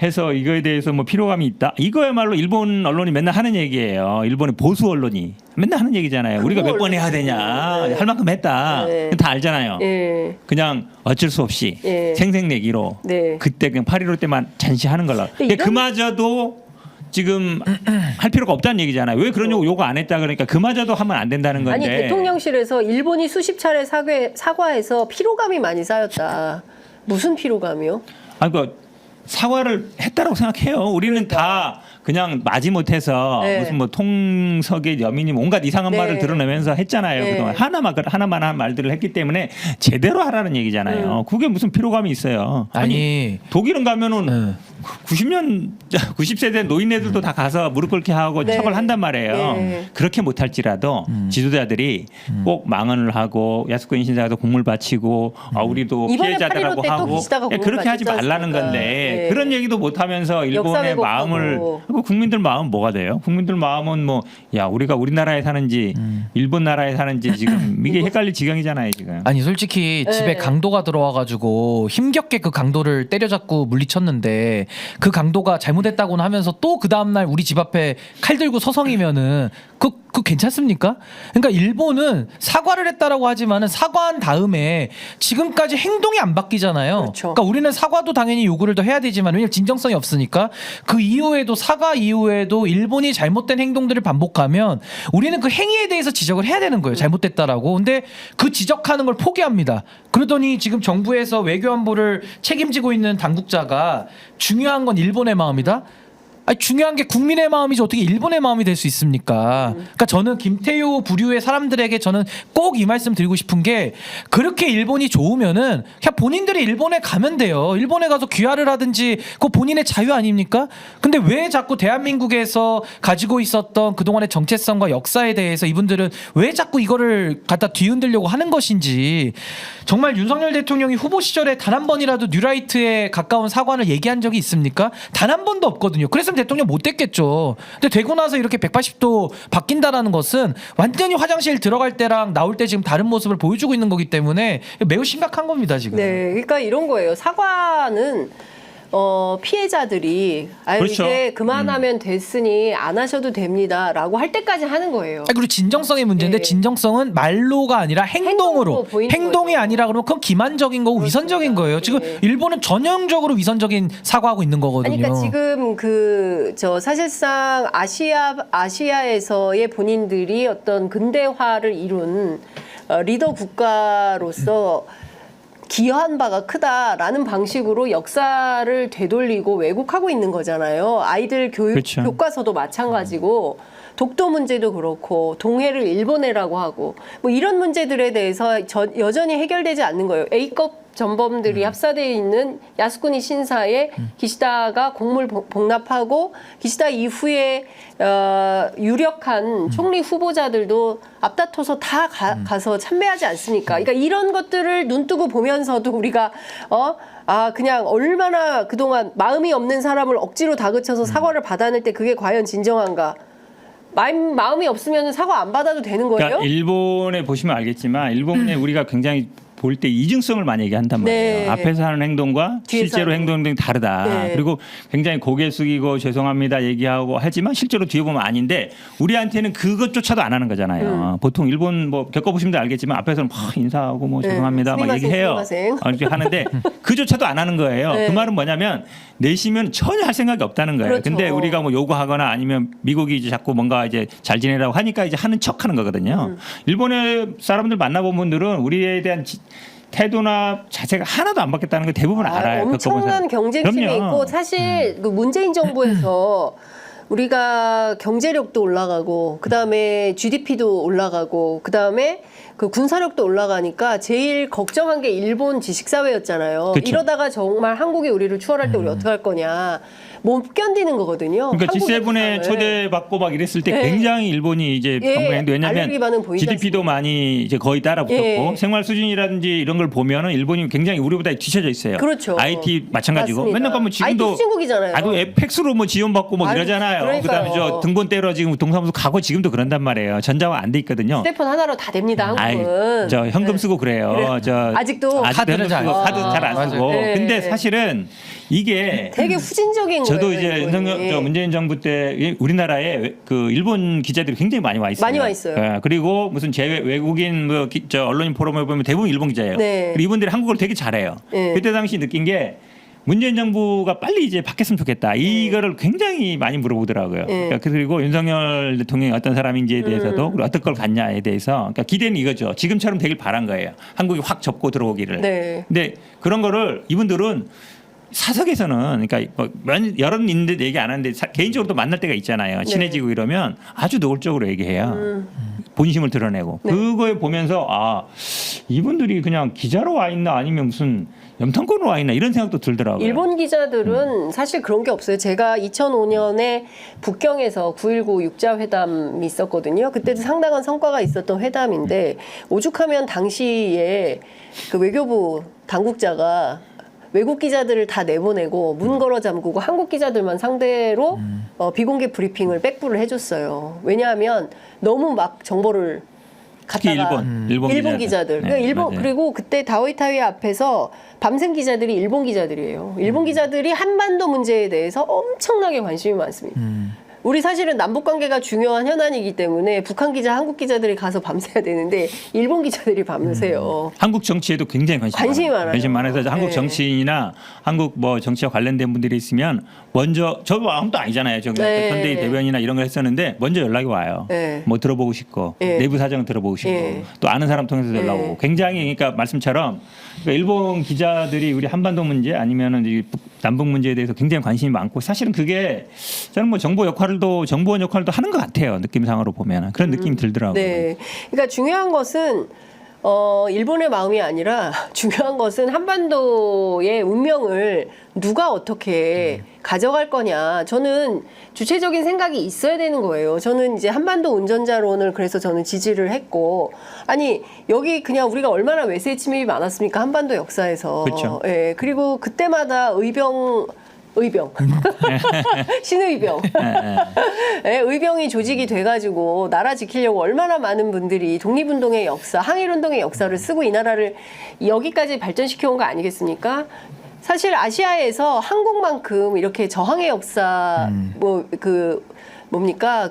해서 이거에 대해서 뭐 피로감이 있다. 이거야말로 일본 언론이 맨날 하는 얘기예요. 일본의 보수 언론이 맨날 하는 얘기잖아요. 우리가 몇 번 해야 되냐. 네. 할 만큼 했다. 네. 다 알잖아요. 예. 그냥 어쩔 수 없이 예. 생색내기로 네. 그때 그냥 8.15 때만 잔시하는 걸로. 근데 이런- 그마저도 지금 할 필요가 없다는 얘기잖아요. 왜 그런 요구 안 했다 그러니까 그마저도 하면 안 된다는 건데. 아니 대통령실에서 일본이 수십 차례 사과해서 피로감이 많이 쌓였다. 무슨 피로감이요? 그 사과를 했다라고 생각해요. 우리는 다 그냥 마지못해서 네. 무슨 뭐 통석의 여민이 온갖 이상한 네. 말을 드러내면서 했잖아요. 네. 그동안 하나만 한 말들을 했기 때문에 제대로 하라는 얘기잖아요. 그게 무슨 피로감이 있어요. 아니 독일은 가면은 네. 90세대 노인네들도 다 가서 무릎 꿇게 하고 네. 처벌한단 말이에요. 네. 그렇게 못할지라도 지도자들이 꼭 망언을 하고 야스쿠인 신사도 공물 바치고 우리도 이번에 피해자들하고 8.15때또 하고 기시다가 공물 그렇게 하지 바쳤지 말라는 않습니까? 건데 네. 그런 얘기도 못하면서 역사 일본의 왜곡하고. 마음을 국민들 마음 뭐가 돼요? 국민들 마음은 뭐 야 우리가 우리나라에 사는지 일본 나라에 사는지 지금 이게 헷갈릴 지경이잖아요 지금. 아니 솔직히 집에 네. 강도가 들어와가지고 힘겹게 그 강도를 때려잡고 물리쳤는데 그 강도가 잘못했다고는 하면서 또 그 다음날 우리 집 앞에 칼 들고 서성이면은 그 괜찮습니까? 그러니까 일본은 사과를 했다라고 하지만은 사과한 다음에 지금까지 행동이 안 바뀌잖아요. 그렇죠. 그러니까 우리는 사과도 당연히 요구를 더 해야 되지만 왜냐면 진정성이 없으니까 그 이후에도 사과 이후에도 일본이 잘못된 행동들을 반복하면 우리는 그 행위에 대해서 지적을 해야 되는 거예요. 잘못됐다라고. 근데 그 지적하는 걸 포기합니다. 그러더니 지금 정부에서 외교안보를 책임지고 있는 당국자가 중요한 건 일본의 마음이다. 아니, 중요한 게 국민의 마음이지 어떻게 일본의 마음이 될 수 있습니까? 그러니까 저는 김태효 부류의 사람들에게 저는 꼭 이 말씀 드리고 싶은 게 그렇게 일본이 좋으면은 그냥 본인들이 일본에 가면 돼요. 일본에 가서 귀화를 하든지 그거 본인의 자유 아닙니까? 근데 왜 자꾸 대한민국에서 가지고 있었던 그동안의 정체성과 역사에 대해서 이분들은 왜 자꾸 이거를 갖다 뒤흔들려고 하는 것인지 정말 윤석열 대통령이 후보 시절에 단 한 번이라도 뉴라이트에 가까운 사과를 얘기한 적이 있습니까? 단 한 번도 없거든요. 그래서 대통령 못 됐겠죠. 근데 되고 나서 이렇게 180도 바뀐다라는 것은 완전히 화장실 들어갈 때랑 나올 때 지금 다른 모습을 보여주고 있는 거기 때문에 매우 심각한 겁니다 지금. 네, 그러니까 이런 거예요. 사과는 피해자들이 그렇죠. 이제 그만하면 됐으니 안 하셔도 됩니다라고 할 때까지 하는 거예요. 그리고 진정성의 문제인데 네. 진정성은 말로가 아니라 행동으로 행동으로 보이는 행동이 거죠. 아니라 그러면 그건 기만적인 거고 그렇습니다. 위선적인 거예요. 지금 네. 일본은 전형적으로 위선적인 사과하고 있는 거거든요. 아니, 그러니까 지금 사실상 아시아에서의 본인들이 어떤 근대화를 이룬 리더 국가로서 기여한 바가 크다라는 방식으로 역사를 되돌리고 왜곡하고 있는 거잖아요. 아이들 교육 그렇죠. 교과서도 마찬가지고 독도 문제도 그렇고 동해를 일본해라고 하고 뭐 이런 문제들에 대해서 여전히 해결되지 않는 거예요. A급 전범들이 합사되어 있는 야스쿠니 신사에 기시다가 공물 복납하고 기시다 이후에 유력한 총리 후보자들도 앞다퉈서 다 가서 참배하지 않습니까? 그러니까 이런 것들을 눈뜨고 보면서도 우리가 그냥 얼마나 그동안 마음이 없는 사람을 억지로 다그쳐서 사과를 받아낼 때 그게 과연 진정한가? 마음이 없으면 사과 안 받아도 되는 거예요? 그러니까 일본에 보시면 알겠지만 일본에 우리가 굉장히 볼 때 이중성을 많이 얘기한단 말이에요. 네. 앞에서 하는 행동과 뒤에서 실제로 하는 행동이 다르다. 네. 그리고 굉장히 고개 숙이고 죄송합니다 얘기하고 하지만 실제로 뒤에 보면 아닌데 우리한테는 그것조차도 안 하는 거잖아요. 보통 일본 뭐 겪어보시면 알겠지만 앞에서는 막 인사하고 뭐 죄송합니다 막 스미마셍, 얘기해요. 스미마셍. 이렇게 하는데 그조차도 안 하는 거예요. 네. 그 말은 뭐냐면 내시면 전혀 할 생각이 없다는 거예요. 그렇죠. 근데 우리가 뭐 요구하거나 아니면 미국이 이제 자꾸 뭔가 이제 잘 지내라고 하니까 이제 하는 척하는 거거든요. 일본의 사람들 만나본 분들은 우리에 대한 태도나 자세가 하나도 안 바뀌었다는 걸 대부분 알아요. 엄청난 경쟁심이 그럼요. 있고 사실 그 문재인 정부에서 우리가 경제력도 올라가고 그다음에 GDP도 올라가고 그다음에 그 군사력도 올라가니까 제일 걱정한 게 일본 지식사회였잖아요. 그쵸. 이러다가 정말 한국이 우리를 추월할 때 우리 어떻게 할 거냐. 못 견디는 거거든요. 그러니까 한국의 G7에 부상을. 초대받고 막 이랬을 때 네. 굉장히 일본이 이제 예, 방문했는데 왜냐하면 알레르기 반응 보이지 GDP도 많이 이제 거의 따라붙었고 예. 생활 수준이라든지 이런 걸 보면은 일본이 굉장히 우리보다 뒤쳐져 있어요. 그렇죠. IT 마찬가지고 맞습니다. 맨날 가면 지금도 IT 후진국이잖아요. 아이고 팩스로 뭐 지원받고 뭐 아유, 이러잖아요. 그러니까요. 그다음에 저 등본 떼러 지금 동사무소 가고 지금도 그런단 말이에요. 전자화 안 돼 있거든요. 휴대폰 하나로 다 됩니다. 한국은. 저 현금 쓰고 그래요. 저 아직도 현금 카드를 잘 쓰고 안 카드 써요. 잘 안 맞아요. 쓰고. 네. 근데 사실은 이게 되게 후진적인 저도 거예요. 이제 일본이. 윤석열 저 문재인 정부 때 우리나라에 그 일본 기자들이 굉장히 많이 와 있어요. 많이 와 있어요. 예, 그리고 무슨 외국인 뭐 저 언론인 포럼에 보면 대부분 일본 기자예요. 네. 그리고 이분들이 한국어를 되게 잘해요. 네. 그때 당시 느낀 게 문재인 정부가 빨리 이제 바뀌었으면 좋겠다. 이거를 굉장히 많이 물어보더라고요. 네. 그러니까 그리고 윤석열 대통령이 어떤 사람인지에 대해서도 그리고 어떤 걸 갖냐에 대해서 그러니까 기대는 이거죠. 지금처럼 되길 바란 거예요. 한국이 확 접고 들어오기를. 네. 근데 그런 거를 이분들은 사석에서는 그러니까 뭐 여론 있는데 얘기 안 하는데 개인적으로 또 만날 때가 있잖아요. 친해지고 이러면 아주 노골적으로 얘기해요. 본심을 드러내고 네. 그거에 보면서 이분들이 그냥 기자로 와 있나 아니면 무슨 염탐꾼으로 와 있나 이런 생각도 들더라고요. 일본 기자들은 사실 그런 게 없어요. 제가 2005년에 북경에서 9.19 육자회담이 있었거든요. 그때도 상당한 성과가 있었던 회담인데 오죽하면 당시에 그 외교부 당국자가 외국 기자들을 다 내보내고 문 걸어 잠그고 한국 기자들만 상대로 비공개 브리핑을 백부를 해줬어요. 왜냐하면 너무 막 정보를 특히 갖다가 일본 기자들. 네, 그러니까 맞아요. 그리고 그때 다오이타이 앞에서 밤샘 기자들이 일본 기자들이에요. 일본 기자들이 한반도 문제에 대해서 엄청나게 관심이 많습니다. 우리 사실은 남북 관계가 중요한 현안이기 때문에 북한 기자, 한국 기자들이 가서 밤새야 되는데 일본 기자들이 밤새요. 한국 정치에도 굉장히 관심이 많아요. 관심 많아서 네. 한국 정치인이나 한국 뭐 정치와 관련된 분들이 있으면 먼저 저도 아무도 아니잖아요. 저 네. 현대의 대변이나 이런 걸 했었는데 먼저 연락이 와요. 네. 뭐 들어보고 싶고 네. 내부 사정 들어보고 싶고 네. 또 아는 사람 통해서 연락 오고 굉장히 그러니까 말씀처럼 그러니까 일본 기자들이 우리 한반도 문제 아니면은 이 남북 문제에 대해서 굉장히 관심이 많고 사실은 그게 저는 뭐 정보원 역할도 하는 것 같아요. 느낌상으로 보면 그런 느낌이 들더라고요. 네. 그러니까 중요한 것은 일본의 마음이 아니라 중요한 것은 한반도의 운명을 누가 어떻게 가져갈 거냐. 저는 주체적인 생각이 있어야 되는 거예요. 저는 이제 한반도 운전자론을 그래서 저는 지지를 했고 아니 여기 그냥 우리가 얼마나 외세 침입이 많았습니까? 한반도 역사에서. 그렇죠. 예. 그리고 그때마다 의병 신의병 예, 의병이 조직이 돼가지고 나라 지키려고 얼마나 많은 분들이 독립운동의 역사, 항일운동의 역사를 쓰고 이 나라를 여기까지 발전시켜온 거 아니겠습니까? 사실 아시아에서 한국만큼 이렇게 저항의 역사 뭡니까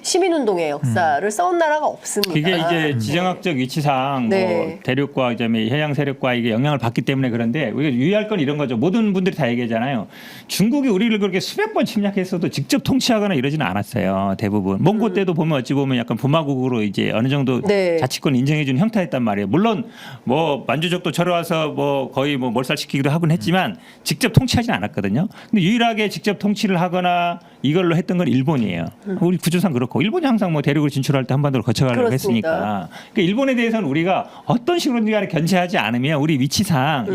시민운동의 역사를 써온 나라가 없습니다. 그게 이제 지정학적 위치상 네. 뭐 대륙과 그다음에 해양 세력과 이게 영향을 받기 때문에 그런데 우리가 유의할 건 이런 거죠. 모든 분들이 다 얘기하잖아요. 중국이 우리를 그렇게 수백 번 침략했어도 직접 통치하거나 이러지는 않았어요. 대부분. 몽고 때도 보면 어찌 보면 약간 부마국으로 이제 어느 정도 네. 자치권 인정해준 형태였단 말이에요. 물론 뭐 만주족도 저러와서 뭐 거의 뭐 몰살시키기도 하곤 했지만 직접 통치하지는 않았거든요. 근데 유일하게 직접 통치를 하거나 이걸로 했던 건 일본이에요. 우리 구조상 그렇고 일본이 항상 뭐 대륙을 진출할 때 한반도를 거쳐가려고 그렇습니다. 했으니까. 그러니까 일본에 대해서는 우리가 어떤 식으로든 간에 견제하지 않으면 우리 위치상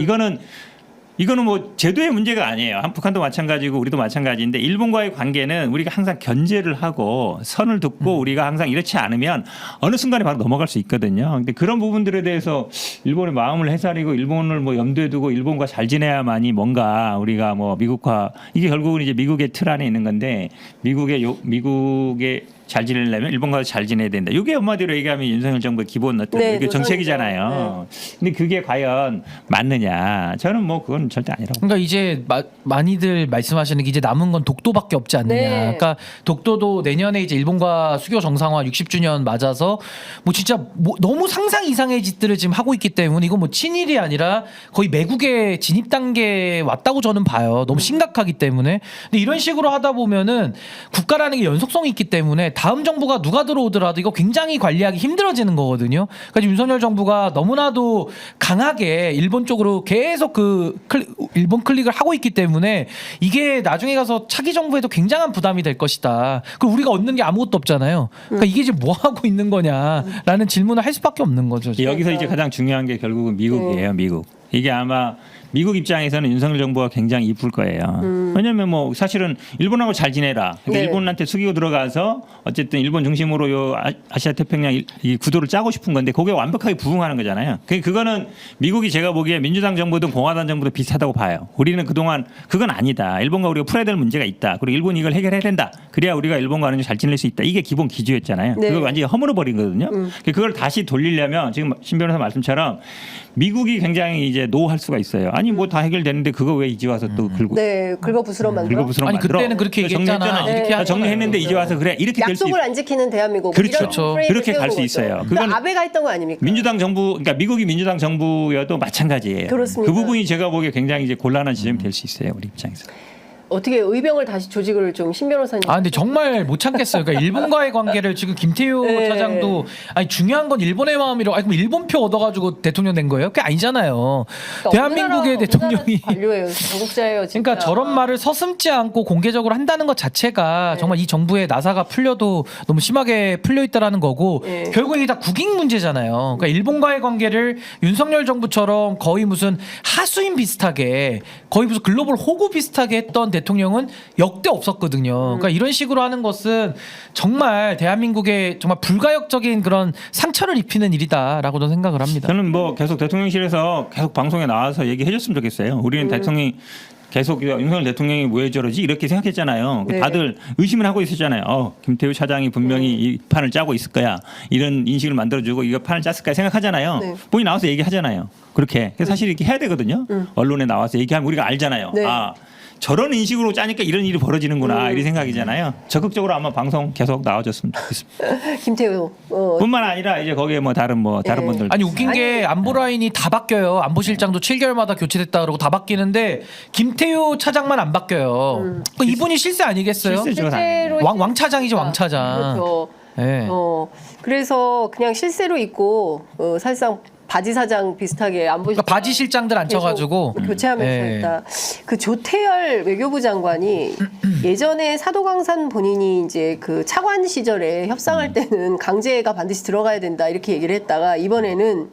이거는 뭐 제도의 문제가 아니에요. 북한도 마찬가지고 우리도 마찬가지인데 일본과의 관계는 우리가 항상 견제를 하고 선을 듣고 우리가 항상 이렇지 않으면 어느 순간에 바로 넘어갈 수 있거든요. 근데 그런 부분들에 대해서 일본의 마음을 해사리고 일본을 뭐 염두에 두고 일본과 잘 지내야만이 뭔가 우리가 뭐 미국화 이게 결국은 이제 미국의 틀 안에 있는 건데 미국의 잘 지내려면 일본과 잘 지내야 된다. 이게 엄마대로 얘기하면 윤석열 정부의 기본 어떤 네, 이게 정책이잖아요. 근데 그게 과연 맞느냐? 저는 뭐 그건 절대 아니라고. 그러니까 이제 많이들 말씀하시는 게 이제 남은 건 독도밖에 없지 않느냐. 네. 그러니까 독도도 내년에 이제 일본과 수교 정상화 60주년 맞아서 뭐 진짜 뭐 너무 상상 이상의 짓들을 지금 하고 있기 때문에 이건 뭐 친일이 아니라 거의 매국의 진입 단계에 왔다고 저는 봐요. 너무 심각하기 때문에. 근데 이런 식으로 하다 보면은 국가라는 게 연속성이 있기 때문에 다음 정부가 누가 들어오더라도 이거 굉장히 관리하기 힘들어지는 거거든요. 그러니까 윤석열 정부가 너무나도 강하게 일본 쪽으로 계속 일본 클릭을 하고 있기 때문에 이게 나중에 가서 차기 정부에도 굉장한 부담이 될 것이다. 그리고 우리가 얻는 게 아무것도 없잖아요. 그러니까 이게 지금 뭐 하고 있는 거냐라는 질문을 할 수밖에 없는 거죠. 지금. 여기서 이제 가장 중요한 게 결국은 미국이에요. 미국. 이게 아마 미국 입장에서는 윤석열 정부가 굉장히 이쁠 거예요. 왜냐하면 뭐 사실은 일본하고 잘 지내라. 그러니까 네. 일본한테 숙이고 들어가서 어쨌든 일본 중심으로 요 아시아 태평양 이 구도를 짜고 싶은 건데 그게 완벽하게 부응하는 거잖아요. 그거는 미국이 제가 보기에 민주당 정부든 공화당 정부도 비슷하다고 봐요. 우리는 그동안 그건 아니다. 일본과 우리가 풀어야 될 문제가 있다. 그리고 일본이 이걸 해결해야 된다. 그래야 우리가 일본과 어느 정도 잘 지낼 수 있다. 이게 기본 기조였잖아요. 네. 그걸 완전히 허물어 버린 거거든요. 그걸 다시 돌리려면 지금 신 변호사 말씀처럼 미국이 굉장히 이제 노할 수가 있어요. 아니 뭐 다 해결되는데 그거 왜 이제 와서 또 긁고 네, 긁어부스럼 만들어. 긁어부스럼 아니 만들어. 그때는 그렇게 얘기했잖아. 정리했잖아. 이렇게 네. 하잖아요. 정리했는데 이제 와서 그래 이렇게 될 수 약속을 안 지키는 대한민국. 그렇죠. 이런 프레임을 그렇게 갈 수 세우는 있어요. 거죠. 그건 그러니까 아베가 했던 거 아닙니까? 민주당 정부 그러니까 미국이 민주당 정부여도 마찬가지예요. 그렇습니다. 그 부분이 제가 보기에 굉장히 이제 곤란한 지점이 될 수 있어요. 우리 입장에서. 어떻게 의병을 다시 조직을 좀 신 변호사님. 아 근데 정말 못 참겠어요. 그러니까 일본과의 관계를 지금 김태효 네. 차장도 아니 중요한 건 일본의 마음이라고. 아니 그럼 일본표 얻어가지고 대통령 된 거예요? 그게 아니잖아요. 그러니까 대한민국의 대통령이. 관료예요. 전국자예요. 진짜. 그러니까 저런 말을 서슴지 않고 공개적으로 한다는 것 자체가 네. 정말 이 정부의 나사가 풀려도 너무 심하게 풀려 있다라는 거고 네. 결국 이게 다 국익 문제잖아요. 그러니까 일본과의 관계를 윤석열 정부처럼 거의 무슨 하수인 비슷하게 거의 무슨 글로벌 호구 비슷하게 했던 대통령은 역대 없었거든요. 그러니까 이런 식으로 하는 것은 정말 대한민국에 정말 불가역적인 그런 상처를 입히는 일이다라고 저는 생각을 합니다. 저는 뭐 계속 대통령실에서 계속 방송에 나와서 얘기해줬으면 좋겠어요. 우리는 대통령이 계속 윤석열 대통령이 왜 저러지 이렇게 생각했잖아요. 네. 다들 의심을 하고 있었잖아요. 김태우 차장이 분명히 이 판을 짜고 있을 거야. 이런 인식을 만들어주고 이거 판을 짰을 거야 생각하잖아요. 네. 본인이 나와서 얘기하잖아요. 그렇게. 그래서 사실 이렇게 해야 되거든요. 언론에 나와서 얘기하면 우리가 알잖아요. 네. 아 저런 인식으로 짜니까 이런 일이 벌어지는구나 이런 생각이잖아요. 적극적으로 아마 방송 계속 나와줬으면 좋겠습니다. 김태우. 뿐만 아니라 이제 거기에 뭐 다른 네. 분들 아니 웃긴 게 안보 라인이 다 바뀌어요. 안보실장도 7개월마다 교체됐다 그러고 다 바뀌는데 김태효 차장만 안 바뀌어요. 그 이분이 실세 아니겠어요? 실세죠. 실제로 왕 차장이죠, 왕 차장. 그렇죠. 네. 그래서 그냥 실세로 있고 사실상 바지 사장 비슷하게 안보 그러니까 바지 실장들 앉혀가지고 교체하면서 네. 했다. 그 조태열 외교부 장관이 예전에 사도광산 본인이 이제 그 차관 시절에 협상할 때는 강제가 반드시 들어가야 된다 이렇게 얘기를 했다가 이번에는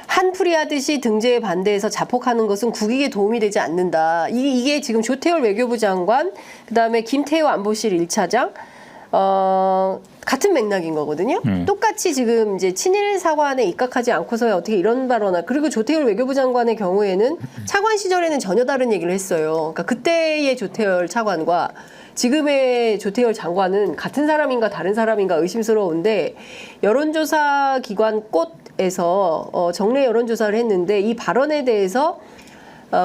한풀이 하듯이 등재에 반대해서 자폭하는 것은 국익에 도움이 되지 않는다. 이게 지금 조태열 외교부 장관, 그다음에 김태호 안보실 1차장 같은 맥락인 거거든요. 똑같이 지금 이제 친일 사관에 입각하지 않고서야 어떻게 이런 발언을. 그리고 조태열 외교부 장관의 경우에는 차관 시절에는 전혀 다른 얘기를 했어요. 그러니까 그때의 조태열 차관과 지금의 조태열 장관은 같은 사람인가 다른 사람인가 의심스러운데 여론조사 기관 꽃에서 정례 여론조사를 했는데 이 발언에 대해서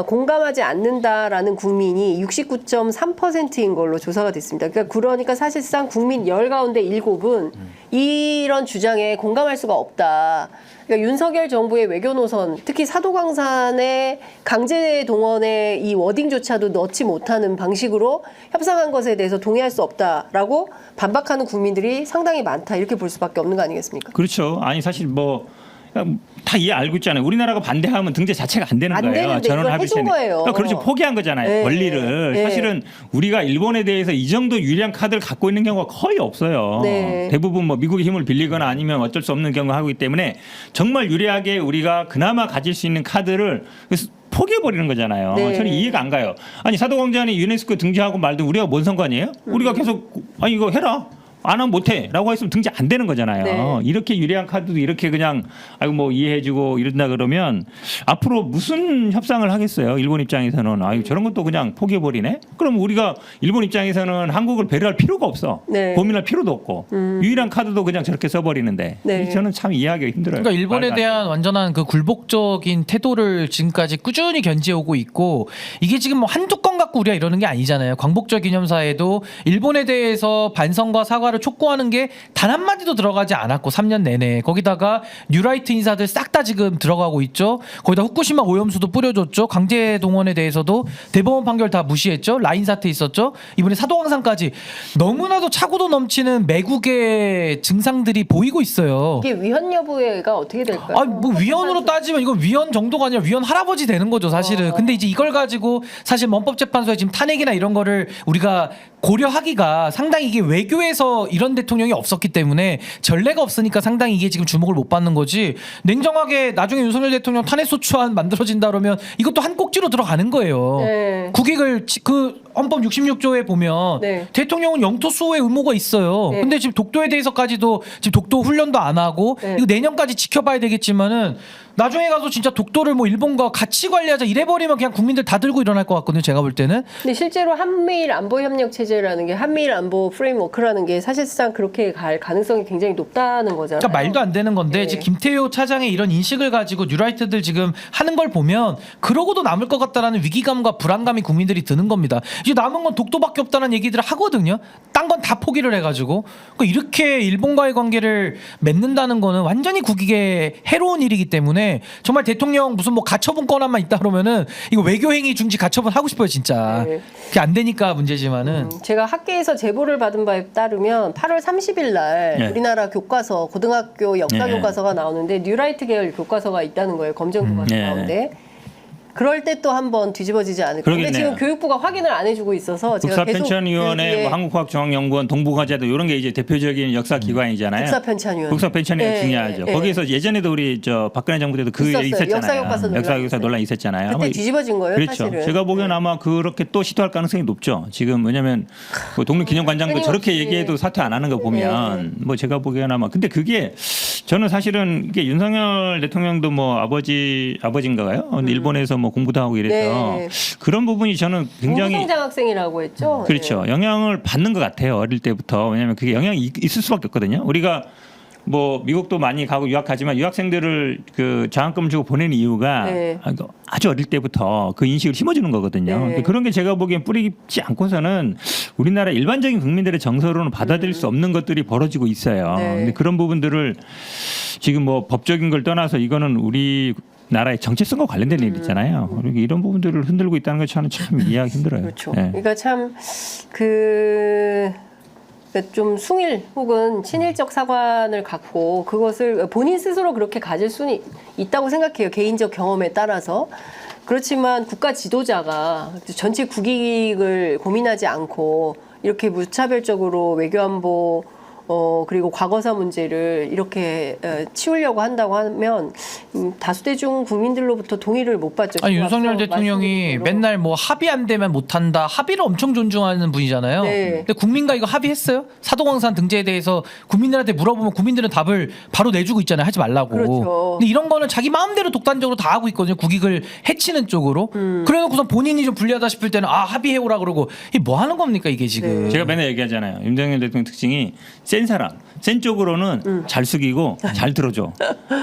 공감하지 않는다라는 국민이 69.3%인 걸로 조사가 됐습니다. 그러니까 사실상 국민 10 가운데 7은 이런 주장에 공감할 수가 없다. 그러니까 윤석열 정부의 외교 노선, 특히 사도광산의 강제 동원의 이 워딩조차도 넣지 못하는 방식으로 협상한 것에 대해서 동의할 수 없다라고 반박하는 국민들이 상당히 많다. 이렇게 볼 수밖에 없는 거 아니겠습니까? 그렇죠. 아니 사실 뭐 다 이해 알고 있잖아요. 우리나라가 반대하면 등재 자체가 안 되는 안 거예요. 되는데 전원 이걸 합의체는. 해준 거예요. 그렇죠. 포기한 거잖아요. 네. 권리를. 네. 사실은 우리가 일본에 대해서 이 정도 유리한 카드를 갖고 있는 경우가 거의 없어요. 네. 대부분 뭐 미국의 힘을 빌리거나 아니면 어쩔 수 없는 경우 하기 때문에 정말 유리하게 우리가 그나마 가질 수 있는 카드를 포기해버리는 거잖아요. 네. 저는 이해가 안 가요. 아니 사도광산이 유네스코 등재하고 말든 우리가 뭔 상관이에요? 우리가 계속 아니 이거 해라. 안 하면 못해 라고 했으면 등재 안 되는 거잖아요. 네. 이렇게 유리한 카드도 이렇게 그냥 아이고 뭐 이해해주고 이런다 그러면 앞으로 무슨 협상을 하겠어요. 일본 입장에서는 아유 저런 것도 그냥 포기해버리네. 그럼 우리가 일본 입장에서는 한국을 배려할 필요가 없어. 네. 고민할 필요도 없고 유일한 카드도 그냥 저렇게 써버리는데 네. 저는 참 이해하기가 힘들어요. 그러니까 일본에 말도 안 대한 완전한 그 굴복적인 태도를 지금까지 꾸준히 견지해오고 있고 이게 지금 뭐 한두 건 갖고 우리가 이러는 게 아니잖아요. 광복절 기념사에도 일본에 대해서 반성과 사과를 촉구하는 게 단 한마디도 들어가지 않았고 3년 내내 거기다가 뉴라이트 인사들 싹 다 지금 들어가고 있죠. 거기다 후쿠시마 오염수도 뿌려줬죠. 강제 동원에 대해서도 대법원 판결 다 무시했죠. 라인 사태 있었죠. 이번에 사도광산까지 너무나도 차고도 넘치는 매국의 증상들이 보이고 있어요. 이게 위헌 여부가 어떻게 될까요? 아, 뭐 위헌으로 따지면 이건 위헌 정도가 아니라 위헌 할아버지 되는 거죠, 사실은. 근데 이제 이걸 가지고 사실 헌법재판소에 지금 탄핵이나 이런 거를 우리가 고려하기가 상당히 이게 외교에서 이런 대통령이 없었기 때문에 전례가 없으니까 상당히 이게 지금 주목을 못 받는 거지. 냉정하게 나중에 윤석열 대통령 탄핵소추안 만들어진다 그러면 이것도 한 꼭지로 들어가는 거예요. 네. 국익을 그 헌법 66조에 보면 네. 대통령은 영토 수호의 의무가 있어요. 네. 근데 지금 독도에 대해서까지도 지금 독도 훈련도 안 하고 네. 이거 내년까지 지켜봐야 되겠지만은 나중에 가서 진짜 독도를 뭐 일본과 같이 관리하자 이래버리면 그냥 국민들 다 들고 일어날 것 같거든요. 제가 볼 때는. 근데 실제로 한미일 안보 협력 체제라는 게 한미일 안보 프레임워크라는 게 사실상 그렇게 갈 가능성이 굉장히 높다는 거잖아요. 그러니까 말도 안 되는 건데 네. 지금 김태효 차장의 이런 인식을 가지고 뉴라이트들 지금 하는 걸 보면 그러고도 남을 것 같다라는 위기감과 불안감이 국민들이 드는 겁니다. 이제 남은 건 독도밖에 없다는 얘기들을 하거든요. 딴 건 다 포기를 해가지고 그러니까 이렇게 일본과의 관계를 맺는다는 거는 완전히 국익에 해로운 일이기 때문에 정말 대통령 무슨 뭐 가처분 권한만 있다 그러면은 이거 외교행위 중지 가처분 하고 싶어요 진짜. 네. 그게 안 되니까 문제지만은. 제가 학계에서 제보를 받은 바에 따르면 8월 30일 날 네. 우리나라 교과서 고등학교 역사 네. 교과서가 나오는데 뉴라이트 계열 교과서가 있다는 거예요. 검정 교과서 네. 가운데. 그럴 때 또 한번 뒤집어지지 않을까. 근데 그러겠네요. 지금 교육부가 확인을 안 해주고 있어서 제가 계속 국사편찬위원회, 그 뒤에 뭐 한국과학중앙연구원, 동북아제도 이런 게 이제 대표적인 역사 기관이잖아요. 국사편찬위원. 국사편찬위원 네, 중요하죠. 네. 거기에서 예전에도 우리 저 박근혜 정부 때도 그 있었어요. 얘기 있었잖아요. 역사교과서 논란 역사교과서 있었어요. 논란 있었잖아요. 그때 뒤집어진 거예요, 그렇죠. 사실은. 제가 보기엔 아마 그렇게 또 시도할 가능성이 높죠. 지금 왜냐하면 그 독립기념관장도 저렇게 끊임없이. 얘기해도 사퇴 안 하는 거 보면 뭐 제가 보기엔 아마 근데 그게 저는 사실은 이게 윤석열 대통령도 뭐 아버지인가요? 근데 일본에서 뭐 공부도 하고 이래서 네. 그런 부분이 저는 굉장히 공부성장 학생이라고 했죠. 그렇죠. 네. 영향을 받는 것 같아요. 어릴 때부터. 왜냐하면 그게 영향이 있을 수밖에 없거든요. 우리가 뭐 미국도 많이 가고 유학하지만 유학생들을 그 장학금을 주고 보내는 이유가 네. 아주 어릴 때부터 그 인식을 심어주는 거거든요. 네. 그런 게 제가 보기엔 뿌리 깊지 않고서는 우리나라 일반적인 국민들의 정서로는 받아들일 수 없는 것들이 벌어지고 있어요. 네. 근데 그런 부분들을 지금 뭐 법적인 걸 떠나서 이거는 우리 나라의 정체성과 관련된 일이잖아요. 그리고 이런 부분들을 흔들고 있다는 것 저는 참 이해하기 힘들어요. 그렇죠. 네. 그러니까 참 좀 숭일 혹은 친일적 사관을 갖고 그것을 본인 스스로 그렇게 가질 수는 있다고 생각해요. 개인적 경험에 따라서. 그렇지만 국가 지도자가 전체 국익을 고민하지 않고 이렇게 무차별적으로 외교안보 그리고 과거사 문제를 이렇게 치우려고 한다고 하면 다수대중 국민들로부터 동의를 못 받죠. 아니 윤석열 앞서 대통령이 말씀드린 대로. 맨날 뭐 합의 안 되면 못한다 합의를 엄청 존중하는 분이잖아요. 네. 근데 국민과 이거 합의했어요? 사도광산 등재에 대해서 국민들한테 물어보면 국민들은 답을 바로 내주고 있잖아요. 하지 말라고. 그렇죠. 근데 이런 거는 자기 마음대로 독단적으로 다 하고 있거든요. 국익을 해치는 쪽으로. 그래놓고서 본인이 좀 불리하다 싶을 때는 합의해오라 그러고 이게 뭐 하는 겁니까 이게 지금. 네. 제가 맨날 얘기하잖아요. 윤석열 대통령 특징이 센 사람, 센 쪽으로는 잘 숙이고 잘 들어줘.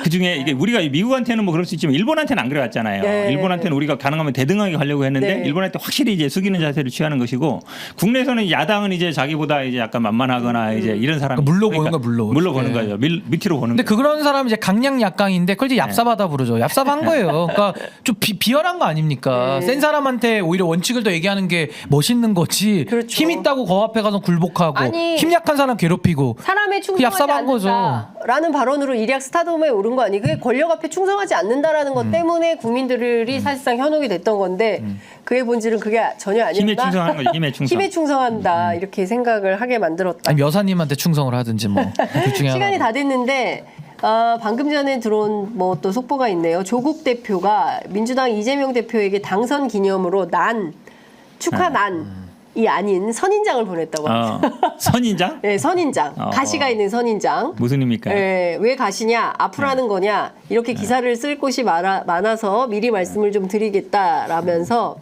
그 중에 이게 우리가 미국한테는 뭐 그럴 수 있지만 일본한테는 안 그래왔잖아요. 네. 일본한테는 우리가 가능하면 대등하게 가려고 했는데 네. 일본한테 확실히 이제 숙이는 자세를 취하는 것이고 국내에서는 야당은 이제 자기보다 이제 약간 만만하거나 이제 이런 사람 물러보는 거야, 물러보는 네. 거죠. 밑으로 보는 근데 거죠. 그런 사람 이제 강약 약강인데 그걸 이제 얍삽하다 부르죠. 얍삽한 거예요. 그러니까 좀 비열한 거 아닙니까? 네. 센 사람한테 오히려 원칙을 더 얘기하는 게 멋있는 거지. 그렇죠. 힘 있다고 거 앞에 가서 굴복하고 아니, 힘 약한 사람 괴롭히고. 사람에 충성하지 얍삽한 거죠. 않는다라는 발언으로 일약 스타덤에 오른 거 아니? 그게 권력 앞에 충성하지 않는다라는 것 때문에 국민들이 사실상 현혹이 됐던 건데 그의 본질은 그게 전혀 아니었다. 힘에 충성하는 거죠. 힘에 충성. 힘에 충성한다 이렇게 생각을 하게 만들었다. 아니 여사님한테 충성을 하든지 뭐. 둘 중에 시간이 하나. 다 됐는데 방금 전에 들어온 뭐 또 속보가 있네요. 조국 대표가 민주당 이재명 대표에게 당선 기념으로 축하 난이 아닌 선인장을 보냈다고 합니다. 선인장? 네, 선인장. 가시가 있는 선인장. 무슨 의미입니까? 네, 왜 가시냐? 앞으로 하는 거냐? 이렇게 기사를 쓸 곳이 많아서 미리 말씀을 좀 드리겠다라면서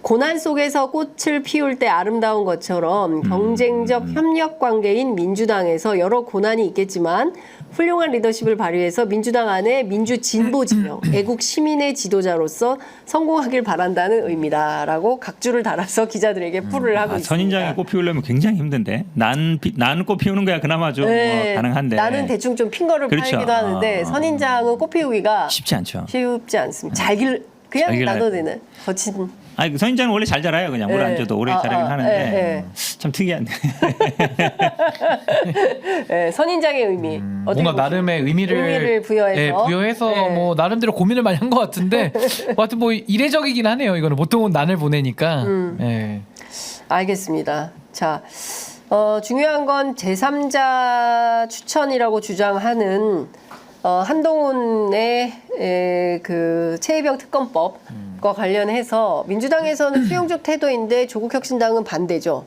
고난 속에서 꽃을 피울 때 아름다운 것처럼 경쟁적 협력 관계인 민주당에서 여러 고난이 있겠지만 훌륭한 리더십을 발휘해서 민주당 안에 민주 진보 진영, 애국 시민의 지도자로서 성공하길 바란다는 의미다라고 각주를 달아서 기자들에게 풀을 하고 있습니다. 선인장에 꽃 피우려면 굉장히 힘든데 나는 꽃 피우는 거야 그나마 좀 네, 가능한데 나는 대충 좀 핀 거를 그렇죠. 팔기도 하는데 선인장은 꽃 피우기가 쉽지 않죠. 쉽지 않습니다. 그냥 잘 놔둬도 길러야 되는 거친. 아니 선인장은 원래 잘 자라요. 그냥 물 안 줘도 오래 자라긴 하는데 참 특이한데. 네, 선인장의 의미. 어떻게 뭔가 보십니까? 나름의 의미를 부여해서 네. 뭐 나름대로 고민을 많이 한 것 같은데 하여튼 뭐 이례적이긴 하네요. 이거는 보통은 난을 보내니까. 예. 알겠습니다. 자, 중요한 건 제3자 추천이라고 주장하는 한동훈의 그 최혜병 특검법과 관련해서 민주당에서는 수용적 태도인데 조국혁신당은 반대죠.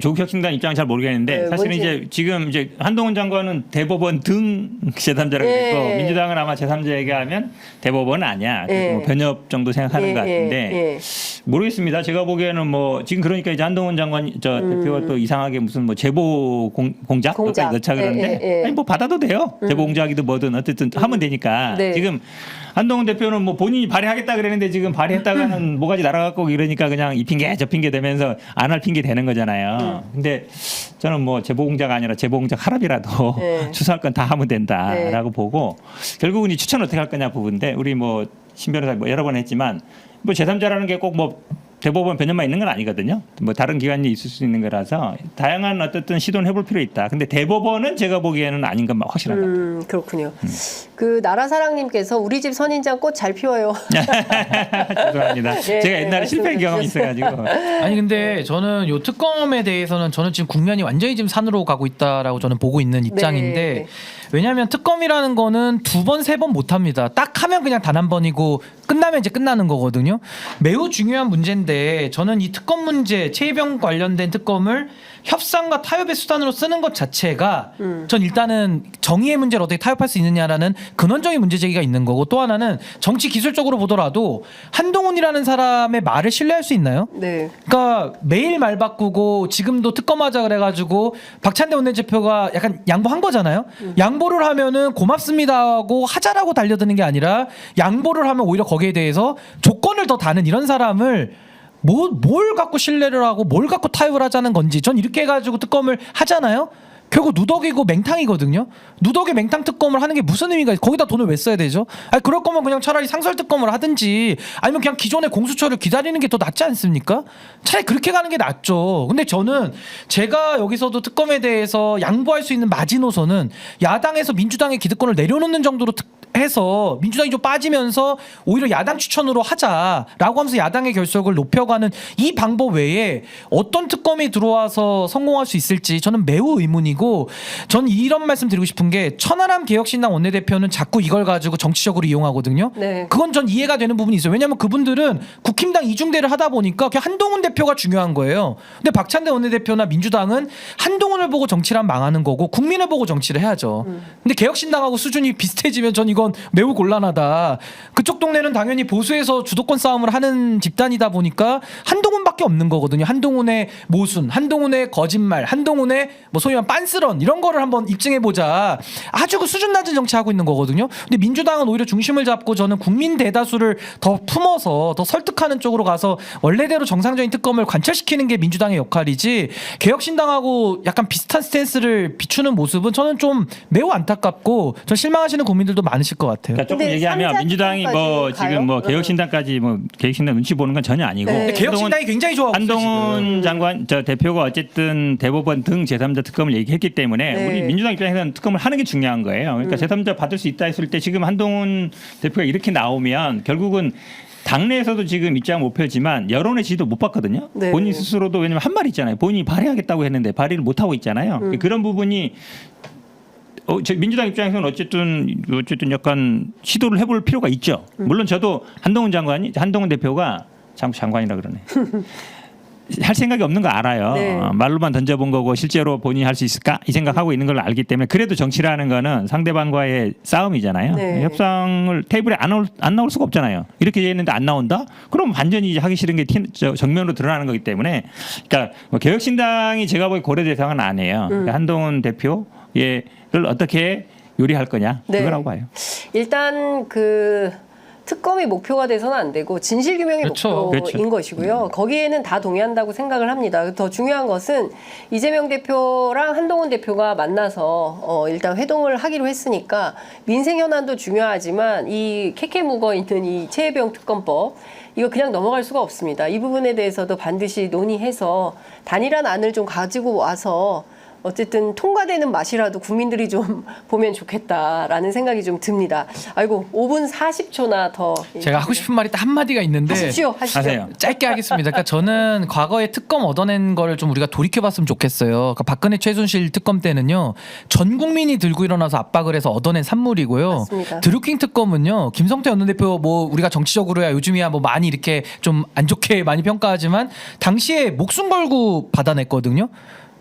조국혁신당 입장은 잘 모르겠는데 네, 사실은 뭔지. 이제 지금 이제 한동훈 장관은 대법원 등 제3자라고 예. 했고 민주당은 아마 제3자에게 하면 대법원은 아니야. 예. 뭐 변협 정도 생각하는 것 같은데 모르겠습니다. 제가 보기에는 뭐 지금 그러니까 이제 한동훈 장관 대표가 또 이상하게 무슨 뭐 제보 공작 공작. 넣자 그러는데 아니 뭐 받아도 돼요. 제보 공작이든 뭐든 어쨌든 하면 되니까 네. 지금 한동훈 대표는 뭐 본인이 발의하겠다 그랬는데 지금 발의했다가는 뭐가지 날아갔고 이러니까 그냥 이 핑계 저 핑계 되면서 안 할 핑계 되는 거잖아요. 근데 저는 뭐 제보 공작 아니라 제보 공작 하랍이라도 네. 추천할 건 다 하면 된다라고 네. 보고 결국은 이 추천 어떻게 할 거냐 부분인데 우리 뭐 신 변호사 뭐 여러 번 했지만 뭐 제3자라는 게 꼭 뭐 대법원 변협만 있는 건 아니거든요. 뭐 다른 기관이 있을 수 있는 거라서 다양한 어쨌든 시도는 해볼 필요 있다. 근데 대법원은 제가 보기에는 아닌 건 확실한 것 같아요. 그렇군요. 그 나라사랑님께서 우리 집 선인장 꽃 잘 피워요. 죄송합니다. 네, 제가 옛날에 실패 경험이 있어가지고. 아니 근데 저는 요 특검에 대해서는 저는 지금 국면이 완전히 지금 산으로 가고 있다라고 저는 보고 있는 입장인데 네. 왜냐하면 특검이라는 거는 2번, 3번 못 합니다. 딱 하면 그냥 단 한 번이고 끝나면 이제 끝나는 거거든요. 매우 중요한 문제인데 저는 이 특검 문제, 최혜병 관련된 특검을 협상과 타협의 수단으로 쓰는 것 자체가 전 일단은 정의의 문제를 어떻게 타협할 수 있느냐라는 근원적인 문제 제기가 있는 거고 또 하나는 정치 기술적으로 보더라도 한동훈이라는 사람의 말을 신뢰할 수 있나요? 네. 그러니까 매일 말 바꾸고 지금도 특검하자 그래가지고 박찬대 원내대표가 약간 양보한 거잖아요. 양보를 하면은 고맙습니다 하고 하자라고 달려드는 게 아니라 양보를 하면 오히려 거기에 대해서 조건을 더 다는 이런 사람을 뭘 갖고 신뢰를 하고 뭘 갖고 타협을 하자는 건지 전 이렇게 해가지고 특검을 하잖아요. 결국 누더기고 맹탕이거든요. 누더기 맹탕 특검을 하는 게 무슨 의미가 있어? 거기다 돈을 왜 써야 되죠? 아니 그럴 거면 그냥 차라리 상설 특검을 하든지 아니면 그냥 기존의 공수처를 기다리는 게 더 낫지 않습니까? 차라리 그렇게 가는 게 낫죠. 근데 저는 제가 여기서도 특검에 대해서 양보할 수 있는 마지노선은 야당에서 민주당의 기득권을 내려놓는 정도로 해서 민주당이 좀 빠지면서 오히려 야당 추천으로 하자라고 하면서 야당의 결속을 높여가는 이 방법 외에 어떤 특검이 들어와서 성공할 수 있을지 저는 매우 의문이고 저는 이런 말씀 드리고 싶은 게 천하람 개혁신당 원내대표는 자꾸 이걸 가지고 정치적으로 이용하거든요. 네. 그건 전 이해가 되는 부분이 있어요. 왜냐하면 그분들은 국힘당 이중대를 하다 보니까 그냥 한동훈 대표가 중요한 거예요. 근데 박찬대 원내대표나 민주당은 한동훈을 보고 정치를 하면 망하는 거고 국민을 보고 정치를 해야죠. 근데 개혁신당하고 수준이 비슷해지면 전 이건 건 매우 곤란하다. 그쪽 동네는 당연히 보수에서 주도권 싸움을 하는 집단이다 보니까 한동훈밖에 없는 거거든요. 한동훈의 모순, 한동훈의 거짓말, 한동훈의 뭐 소위 말하는 빤스런 이런 거를 한번 입증해보자. 아주 그 수준 낮은 정치하고 있는 거거든요. 근데 민주당은 오히려 중심을 잡고 저는 국민 대다수를 더 품어서 더 설득하는 쪽으로 가서 원래대로 정상적인 특검을 관철시키는 게 민주당의 역할이지 개혁신당하고 약간 비슷한 스탠스를 비추는 모습은 저는 좀 매우 안타깝고 전 실망하시는 국민들도 많으실 것 같아요. 그러니까 조금 근데 얘기하면 삼자 민주당이 뭐 특검까지 지금 뭐 가요? 개혁신당까지 뭐 개혁신당 눈치 보는 건 전혀 아니고 네. 근데 개혁신당이 굉장히 좋아하고 있어요, 한동훈 지금. 장관 저 대표가 어쨌든 대법원 등 제3자 특검을 얘기했기 때문에 네. 우리 민주당 입장에서는 특검을 하는 게 중요한 거예요. 그러니까 제3자 받을 수 있다 했을 때 지금 한동훈 대표가 이렇게 나오면 결국은 당내에서도 지금 입장 못 펴지만 여론의 지지도 못 받거든요. 네. 본인 스스로도 왜냐면 한 말 있잖아요. 본인이 발의하겠다고 했는데 발의를 못 하고 있잖아요. 그런 부분이 민주당 입장에서는 어쨌든 약간 시도를 해볼 필요가 있죠. 물론 저도 한동훈 대표가 장관이라 그러네. 할 생각이 없는 거 알아요. 네. 말로만 던져본 거고 실제로 본인이 할 수 있을까 이 생각하고 있는 걸 알기 때문에 그래도 정치라는 거는 상대방과의 싸움이잖아요. 네. 협상을 테이블에 안 나올 수가 없잖아요. 이렇게 했는데 안 나온다? 그럼 완전히 이제 하기 싫은 게 정면으로 드러나는 거기 때문에 그러니까 뭐 개혁신당이 제가 보기 고려 대상은 아니에요. 그러니까 한동훈 대표를 어떻게 요리할 거냐 네. 그거라고 봐요. 일단 그 특검이 목표가 돼서는 안 되고 진실규명이 그렇죠. 목표인 것이고요. 거기에는 다 동의한다고 생각을 합니다. 더 중요한 것은 이재명 대표랑 한동훈 대표가 만나서 일단 회동을 하기로 했으니까 민생 현안도 중요하지만 이 캐캐 묵어 있는 이 최혜병 특검법 이거 그냥 넘어갈 수가 없습니다. 이 부분에 대해서도 반드시 논의해서 단일한 안을 좀 가지고 와서 어쨌든 통과되는 맛이라도 국민들이 좀 보면 좋겠다라는 생각이 좀 듭니다. 아이고 5분 40초나 더 제가 하고 싶은 말이 딱 한마디가 있는데 하십시오. 하세요. 짧게 하겠습니다. 그러니까 저는 과거에 특검 얻어낸 거를 좀 우리가 돌이켜봤으면 좋겠어요. 그러니까 박근혜 최순실 특검 때는요. 전 국민이 들고 일어나서 압박을 해서 얻어낸 산물이고요. 맞습니다. 드루킹 특검은요. 김성태 원내대표 뭐 우리가 정치적으로야 요즘이야 뭐 많이 이렇게 좀 안 좋게 많이 평가하지만 당시에 목숨 걸고 받아냈거든요.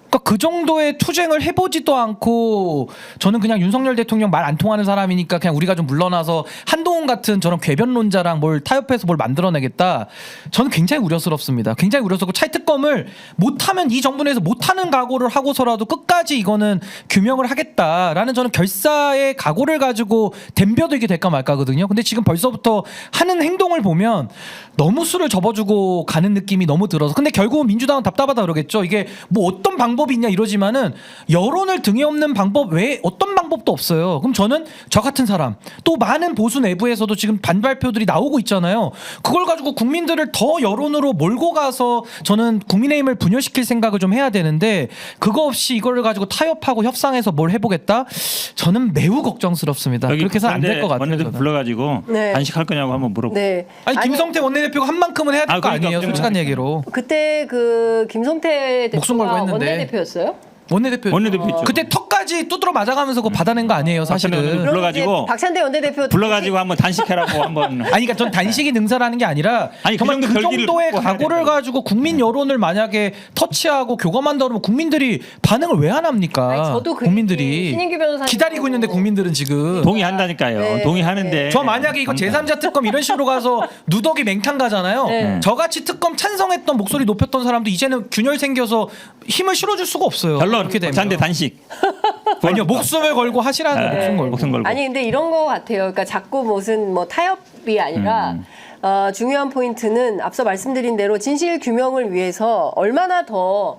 그러니까 그 정도의 투쟁을 해보지도 않고 저는 그냥 윤석열 대통령 말 안 통하는 사람이니까 그냥 우리가 좀 물러나서 한동훈 같은 저런 궤변론자랑 뭘 타협해서 뭘 만들어내겠다. 저는 굉장히 우려스럽습니다. 굉장히 우려스럽고 차이특검을 못하면 이 정부 내에서 못하는 각오를 하고서라도 끝까지 이거는 규명을 하겠다라는 저는 결사의 각오를 가지고 덤벼들게 될까 말까거든요. 근데 지금 벌써부터 하는 행동을 보면 너무 수를 접어주고 가는 느낌이 너무 들어서 근데 결국은 민주당은 답답하다 그러겠죠. 이게 뭐 어떤 방법이 있냐 이러지만은 여론을 등에 업는 방법 외에 어떤 방법도 없어요. 그럼 저는 저 같은 사람 또 많은 보수 내부에서도 지금 반발표들이 나오고 있잖아요. 그걸 가지고 국민들을 더 여론으로 몰고 가서 저는 국민의힘을 분열시킬 생각을 좀 해야 되는데 그거 없이 이거를 가지고 타협하고 협상해서 뭘 해보겠다? 저는 매우 걱정스럽습니다. 그렇게 해서는 안 될 것 같아요. 원내대표 저는. 불러가지고 네. 단식할 거냐고 한번 물어보. 네. 아니 김성태 원내대표가 한 만큼은 해야 될 거 그러니까 아니에요. 솔직한 얘기로. 그때 그 김성태 목숨 걸고 대표가 했는데. 원내대표였어요? 원내대표죠. 그때 턱까지 두드러 맞아가면서 그거 받아낸 거 아니에요, 사실은. 박찬대 그럼 불러가지고 이제 박찬대 원내대표 불러가지고 한번 단식해라고 한번. 아니 그러니까 전 단식이 능사라는 게 아니라 아니, 그 정말 정도 그 결기를 정도의 갖고 해야 각오를 된다고. 가지고 국민 여론을 만약에 터치하고 교감한다 그러면 국민들이 반응을 왜 안 합니까? 아니, 저도 그 국민들이 신인규 변호사님 기다리고 있는데 국민들은 지금 동의한다니까요. 네. 동의하는데. 저 만약에 이거 제3자 특검 이런 식으로 가서 누더기 맹탕 가잖아요. 네. 저같이 특검 찬성했던 목소리 높였던 사람도 이제는 균열 생겨서 힘을 실어줄 수가 없어요. 결론 그렇게 되면. 박찬대 단식. 아니요 목숨을 걸고 하시라는 네. 목숨 걸고. 목숨 걸고. 아니 근데 이런 거 같아요. 그러니까 자꾸 무슨 뭐 타협이 아니라 중요한 포인트는 앞서 말씀드린 대로 진실 규명을 위해서 얼마나 더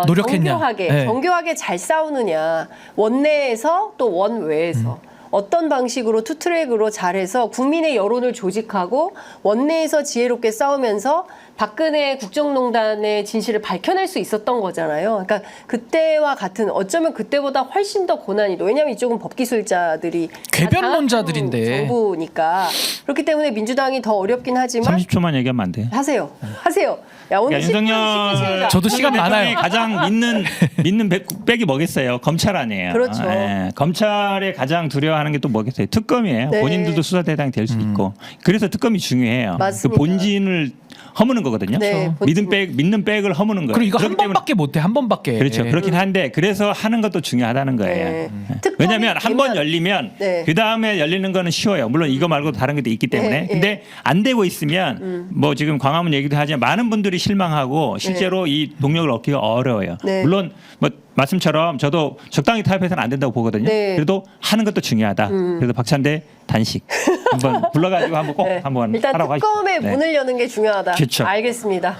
노력했냐. 네. 정교하게 잘 싸우느냐. 원내에서 또 원외에서. 어떤 방식으로 투트랙으로 잘해서 국민의 여론을 조직하고 원내에서 지혜롭게 싸우면서 박근혜 국정농단의 진실을 밝혀낼 수 있었던 거잖아요. 그러니까 그때와 같은 어쩌면 그때보다 훨씬 더 고난이도. 왜냐하면 이쪽은 법기술자들이 궤변론자들인데. 다 정부니까 그렇기 때문에 민주당이 더 어렵긴 하지만 30초만 얘기하면 안 돼. 하세요. 하세요. 야 오늘 그러니까 10분 윤석열 채우자. 저도 시간 많아요. 가장 믿는 백이 뭐겠어요? 검찰 아니에요. 그렇죠. 예. 검찰에 가장 두려워하는 게 또 뭐겠어요? 특검이에요. 네. 본인들도 수사 대상이 될 수 있고. 그래서 특검이 중요해요. 맞습니다. 그 본진을 허무는 거거든요. 네, 믿는 백을 허무는 거예요. 그리고 이거 한 그렇기 때문에 번밖에 못해. 한 번밖에. 그렇죠. 그렇긴 한데 그래서 하는 것도 중요하다는 거예요. 네. 네. 특검이 왜냐하면 한 번 되면- 열리면 네. 그 다음에 열리는 거는 쉬워요. 물론 이거 말고도 다른 것도 있기 때문에. 네, 근데 안 되고 있으면 뭐 지금 광화문 얘기도 하지만 많은 분들이 실망하고 실제로 이 동력을 얻기가 어려워요. 네. 물론 뭐 말씀처럼 저도 적당히 타협해서는 안 된다고 보거든요. 네. 그래도 하는 것도 중요하다. 그래서 박찬대 단식 한번 불러가지고 한번 꼭 네. 한번 일단 하라고 하시죠. 특검의 네. 문을 여는 게 중요하다. 그렇죠. 알겠습니다.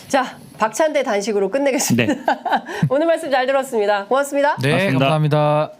자, 박찬대 단식으로 끝내겠습니다. 네. 오늘 말씀 잘 들었습니다. 고맙습니다. 네, 고맙습니다. 감사합니다.